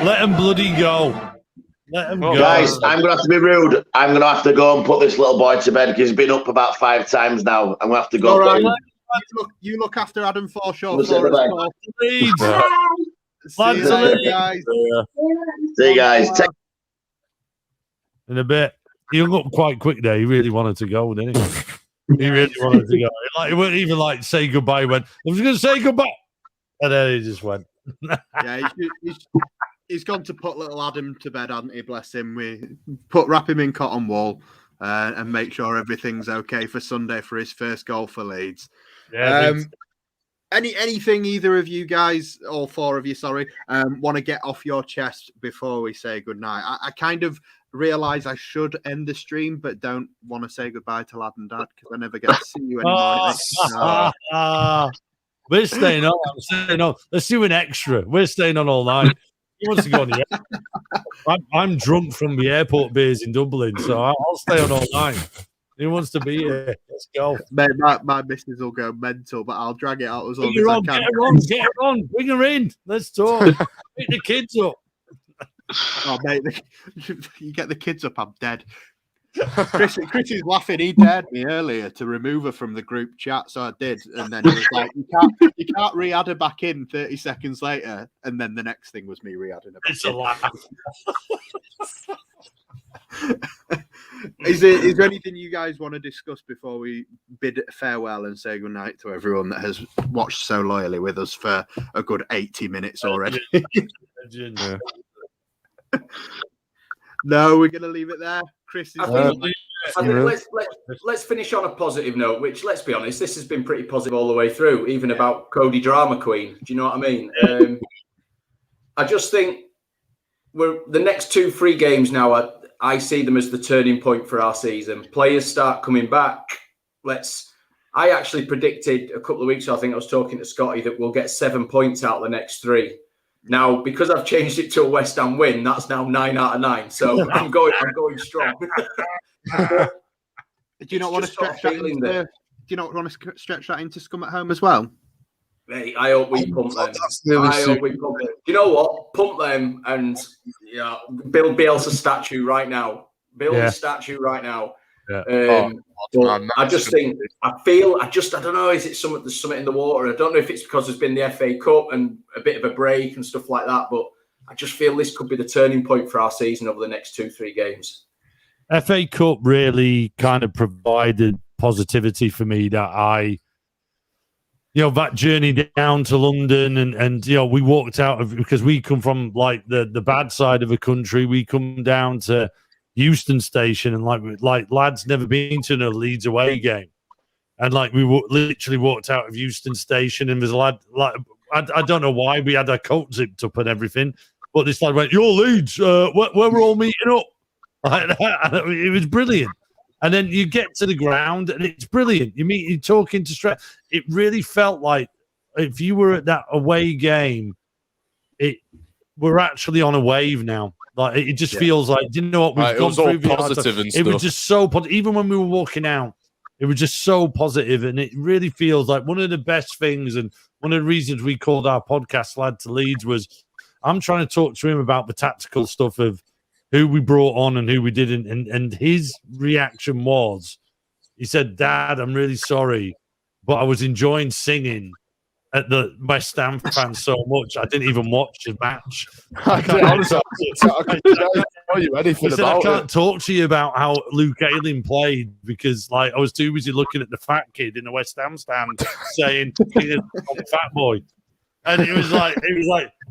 let him bloody go. Let him go. Guys, I'm going to have to be rude. I'm going to have to go and put this little boy to bed because he's been up about 5 times now. I'm going to have to go. All right, you look after Adam Forshaw. See you guys. See you guys. In a bit. He hung up quite quick there. He really wanted to go, didn't he? He really wanted to go. He wouldn't even say goodbye. He went, I was going to say goodbye. And then he just went. Yeah, he's gone to put little Adam to bed, hasn't he? Bless him. We wrap him in cotton wool and make sure everything's okay for Sunday for his first goal for Leeds. Yeah. Anything either of you guys, all 4 of you, sorry, want to get off your chest before we say goodnight? I kind of realise I should end the stream, but don't want to say goodbye to Lad and Dad because I never get to see you anymore. We're staying on. I'm staying on. Let's do an extra. We're staying on all night. He wants to go on the airport. I'm drunk from the airport beers in Dublin, so I'll stay on all night. He wants to be here. Let's go. Mate, my missus will go mental, but I'll drag it out as long as I can. Get her on. Bring her in. Let's talk. Pick the kids up. Oh, mate, you get the kids up, I'm dead. Chris is laughing. He dared me earlier to remove her from the group chat, so I did. And then he was like, "You can't re-add her back in." 30 seconds later, and then the next thing was me re-adding her back. It's a laugh. Is there anything you guys want to discuss before we bid farewell and say goodnight to everyone that has watched so loyally with us for a good 80 minutes already? No, we're going to leave it there. Chris is I think let's finish on a positive note, which, let's be honest, this has been pretty positive all the way through, even about Cody Drama Queen. Do you know what I mean? I just think the next 2-3 games now, I see them as the turning point for our season. Players start coming back. I actually predicted a couple of weeks ago, I think I was talking to Scotty, that we'll get 7 points out of the next 3. Now, because I've changed it to a West Ham win, that's now 9 out of 9. So I'm going strong. Do you not want to stretch that into? Do you not want to stretch that into Scum at Home as well? Mate, I hope we pump them. Do you know what? Pump them and build Bielsa statue right now. Build the statue right now. Yeah. I just think, I don't know, is it something, there's something in the water? I don't know if it's because there's been the FA Cup and a bit of a break and stuff like that, but I just feel this could be the turning point for our season over the next 2-3 games. FA Cup really kind of provided positivity for me that that journey down to London and we walked out of, because we come from like the bad side of the country. We come down to Euston Station and like lads never been to a Leeds away game. And like we literally walked out of Euston Station and there's a lad, like, I don't know why we had our coat zipped up and everything, but this lad went, "You're Leeds, where we're all meeting up." It was brilliant. And then you get to the ground and it's brilliant. You're talking to stress. It really felt like if you were at that away game, we're actually on a wave now. Like it just feels like, do you know what we've gone through? It was all positive and stuff. It was just so positive. Even when we were walking out, it was just so positive, and it really feels like one of the best things. And one of the reasons we called our podcast "Lad to Leeds" was I'm trying to talk to him about the tactical stuff of who we brought on and who we didn't. And his reaction was, he said, "Dad, I'm really sorry, but I was enjoying singing at the West Ham fans so much, I didn't even watch the match." I can't tell you anything about it. I can't talk to you about how Luke Ayling played because, like, I was too busy looking at the fat kid in the West Ham stand saying, "Fat boy," and it was like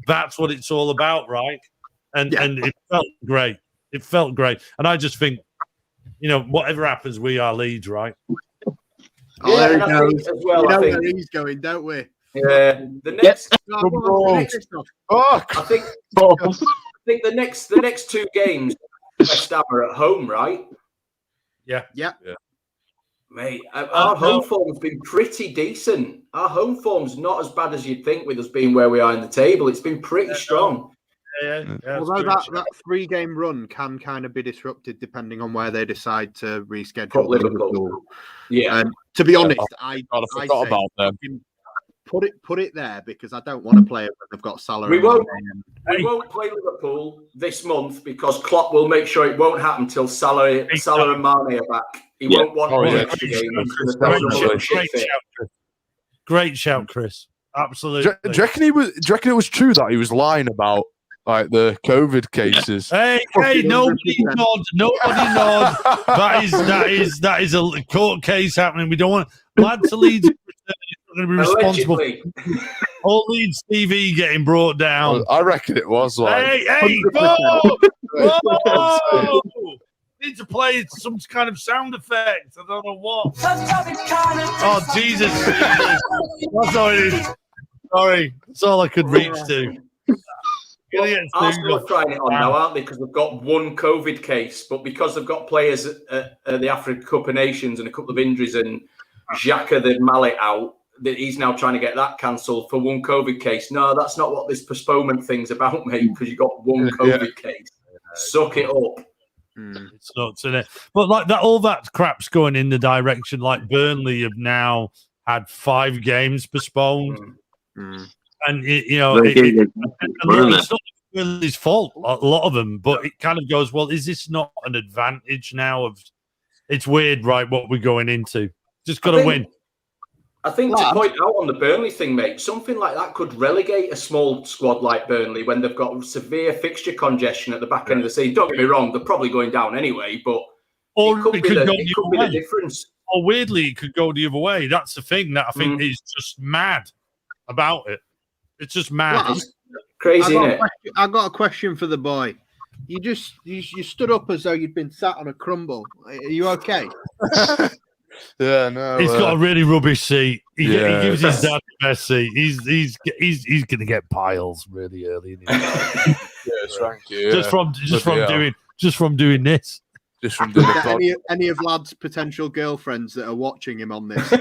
that's what it's all about, right? And it felt great. It felt great, and I just think, whatever happens, we are Leeds, right? Oh, there he goes. Well, we know where he's going, don't we? Yeah. The next. I think the next 2 games, West Ham are at home, right? Yeah. Mate, our home form's been pretty decent. Our home form's not as bad as you'd think with us being where we are in the table. It's been pretty strong. Yeah, although that 3-game run can kind of be disrupted depending on where they decide to reschedule Liverpool. Yeah, and to be honest, I forgot about them. Put it there because I don't want to play it when they've got Salah. We won't play Liverpool this month because Klopp will make sure it won't happen till Salah and Mane are back. He won't want extra games. Great shout, Chris. Absolutely. Do you reckon it was true that he was lying about like the COVID cases? Hey, nobody nod. That is a court case happening. We don't want Lad to Leeds going to be responsible for all Leeds TV getting brought down. I reckon it was. Like, hey, whoa! Need to play some kind of sound effect. I don't know what. Oh, Jesus. That's all it is. Sorry, that's all I could reach to. Arsenal are trying it on now, aren't they? Because they've got one COVID case, but because they've got players at the African Cup of Nations and a couple of injuries and Xhaka the mallet out, he's now trying to get that cancelled for one COVID case. No, that's not what this postponement thing's about, mate, because you got one COVID case. Suck it up. It's nuts, isn't it? But like that, all that crap's going in the direction. Like Burnley have now had 5 games postponed, and it's not Burnley's fault. A lot of them, but it kind of goes, well, is this not an advantage now? It's weird, right? What we're going into, just got to win. I think to point out on the Burnley thing, mate, something like that could relegate a small squad like Burnley when they've got severe fixture congestion at the back end of the season. Don't get me wrong, they're probably going down anyway, but it could be the difference. Or weirdly, it could go the other way. That's the thing that I think is just mad about it. It's just mad. It's crazy, isn't it? I got a question for the boy. You stood up as though you'd been sat on a crumble. Are you okay? Yeah, no. He's got a really rubbish seat. He gives his dad the best seat. He's going to get piles really early. Yes, thank you. Just from doing this. Just from doing any of Lad's potential girlfriends that are watching him on this.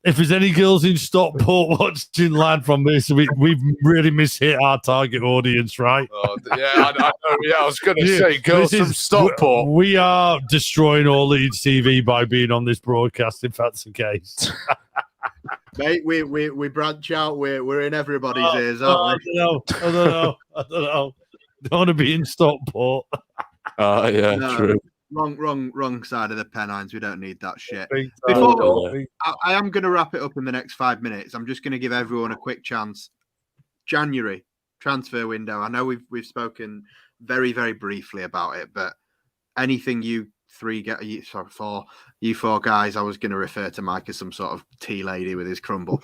If there's any girls in Stockport watching Lad from this, we've really mishit our target audience, right? Oh, I know. Yeah, I was going to say girls from Stockport. We are destroying all Leeds TV by being on this broadcast, if that's the case. Mate, we branch out. We're in everybody's ears, aren't we? I don't know. Don't want to be in Stockport. Yeah, no. True. Wrong side of the Pennines. We don't need that shit. Before I am going to wrap it up in the next 5 minutes, I'm just going to give everyone a quick chance. January transfer window. I know we've spoken very, very briefly about it, but anything you four guys, I was going to refer to Mike as some sort of tea lady with his crumble.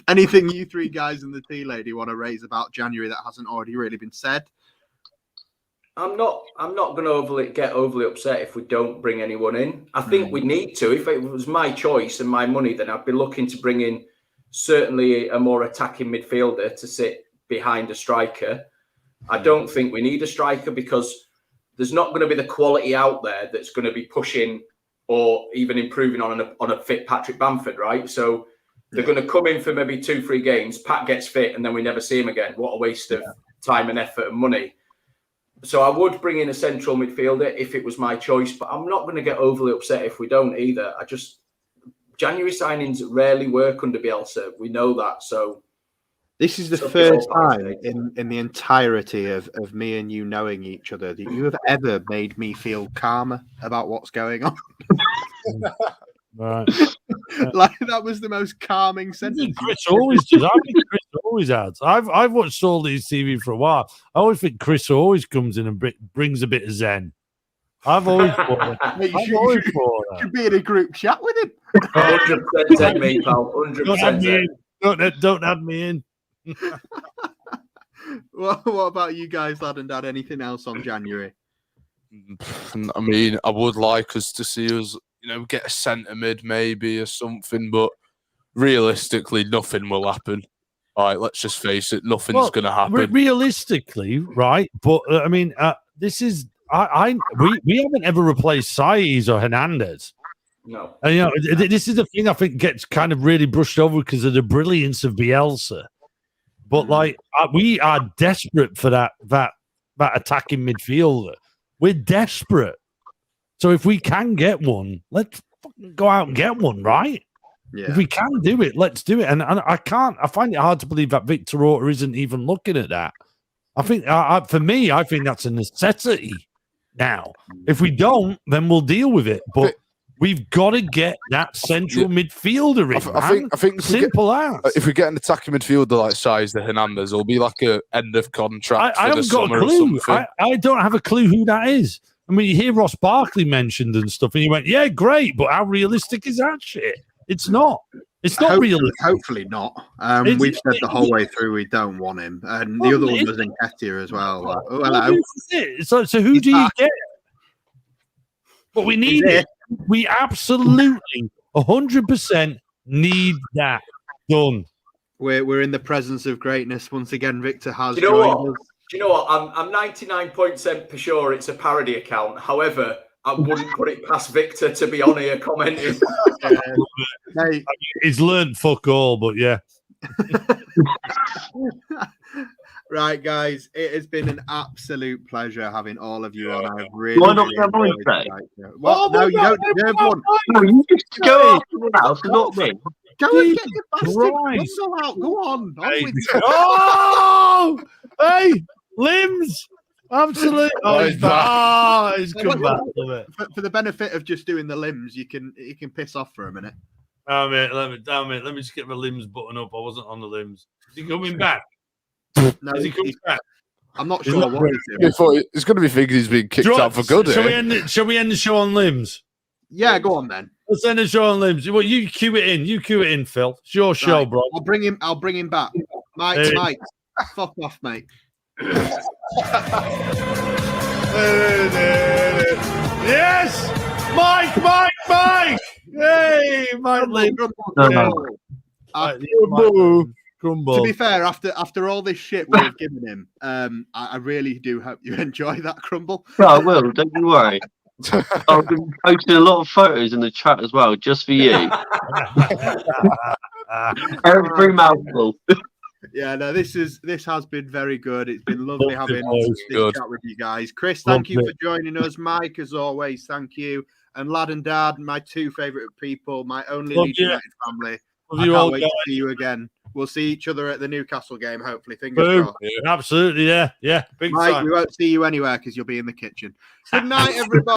Anything you three guys and the tea lady want to raise about January that hasn't already really been said? I'm not going to get overly upset if we don't bring anyone in. I think we need to. If it was my choice and my money, then I'd be looking to bring in certainly a more attacking midfielder to sit behind a striker. I don't think we need a striker because there's not going to be the quality out there that's going to be pushing or even improving on a fit Patrick Bamford, right? So they're going to come in for maybe 2-3 games. Pat gets fit and then we never see him again. What a waste of time and effort and money. So I would bring in a central midfielder if it was my choice, but I'm not going to get overly upset if we don't either. January signings rarely work under Bielsa. We know that. So this is the first time in the entirety of me and you knowing each other that you have ever made me feel calmer about what's going on. Right. Like that was the most calming sentence. Chris always does. I think Chris always adds. I've watched all these TV for a while. I always think Chris always comes in and brings a bit of zen. I've always thought that. Should be in a group chat with him. 100% me, pal. 100%. Don't add me in. What about you guys, lad and dad? Anything else on January? I mean, I would like us to see us, get a centre mid maybe or something, but realistically, nothing will happen. All right, let's just face it, nothing's going to happen. Realistically, right? But I mean, this is we haven't ever replaced Saiz or Hernandez. No, and this is the thing I think gets kind of really brushed over because of the brilliance of Bielsa. But we are desperate for that attacking midfielder. We're desperate. So if we can get one, let's fucking go out and get one, right? Yeah. If we can do it, let's do it. And I find it hard to believe that Victor Orta isn't even looking at that. I think, for me, I think that's a necessity now. If we don't, then we'll deal with it. But we've got to get that central midfielder in. I think simple as. If we get an attacking midfielder like Saiz the Hernandez, it'll be like a end of contract. I haven't got a clue. I don't have a clue who that is. I mean, you hear Ross Barkley mentioned and stuff, and you went, "Yeah, great," but how realistic is that shit? It's not. It's not realistic. Hopefully not. We've said the whole way through we don't want him, and the other one was in 𝐾𝐿 as well. Like, So who do you get? But we need it. We absolutely 100% need that done. We're in the presence of greatness once again. Victor has joined us. Do you know what? I'm 99% sure it's a parody account. However, I wouldn't put it past Victor to be on here commenting. Hey. He's learned fuck all, but yeah. Right, guys, it has been an absolute pleasure having all of you on. I've really. Why not have one say? Well, no, you don't deserve one. No, you just go after someone else, not me. Go and get your bastard muscle out. Go on. Oh, hey, limbs. Absolutely. He's come back. For the benefit of just doing the limbs, you can piss off for a minute. Oh, mate, let me just get my limbs buttoned up. I wasn't on the limbs. Is he coming back? No, is he coming back? I'm not sure what he's doing. It's going to be thinking he's being kicked out for good. Shall we end the show on limbs? Yeah, go on then. Let's end the show on limbs. Well, you cue it in. You cue it in, Phil. It's your show, bro. I'll bring him back. Mike, fuck off, mate. Yes, Mike. Hey, Mike. Crumble. To be fair, after all this shit we've given him, I really do hope you enjoy that crumble. No, I will. Don't you worry. I've been posting a lot of photos in the chat as well, just for you. Every mouthful. Yeah, no, this has been very good. It's been lovely having this chat with you guys. Chris, thank you for joining us. Mike, as always, thank you. And Lad and Dad, my two favourite people, my only Leeds United family. I can't wait to see you again we'll see each other at the Newcastle game. Hopefully, fingers crossed. Absolutely, yeah. Big Mike, time. we won't see you anywhere because you'll be in the kitchen. Good night, everybody.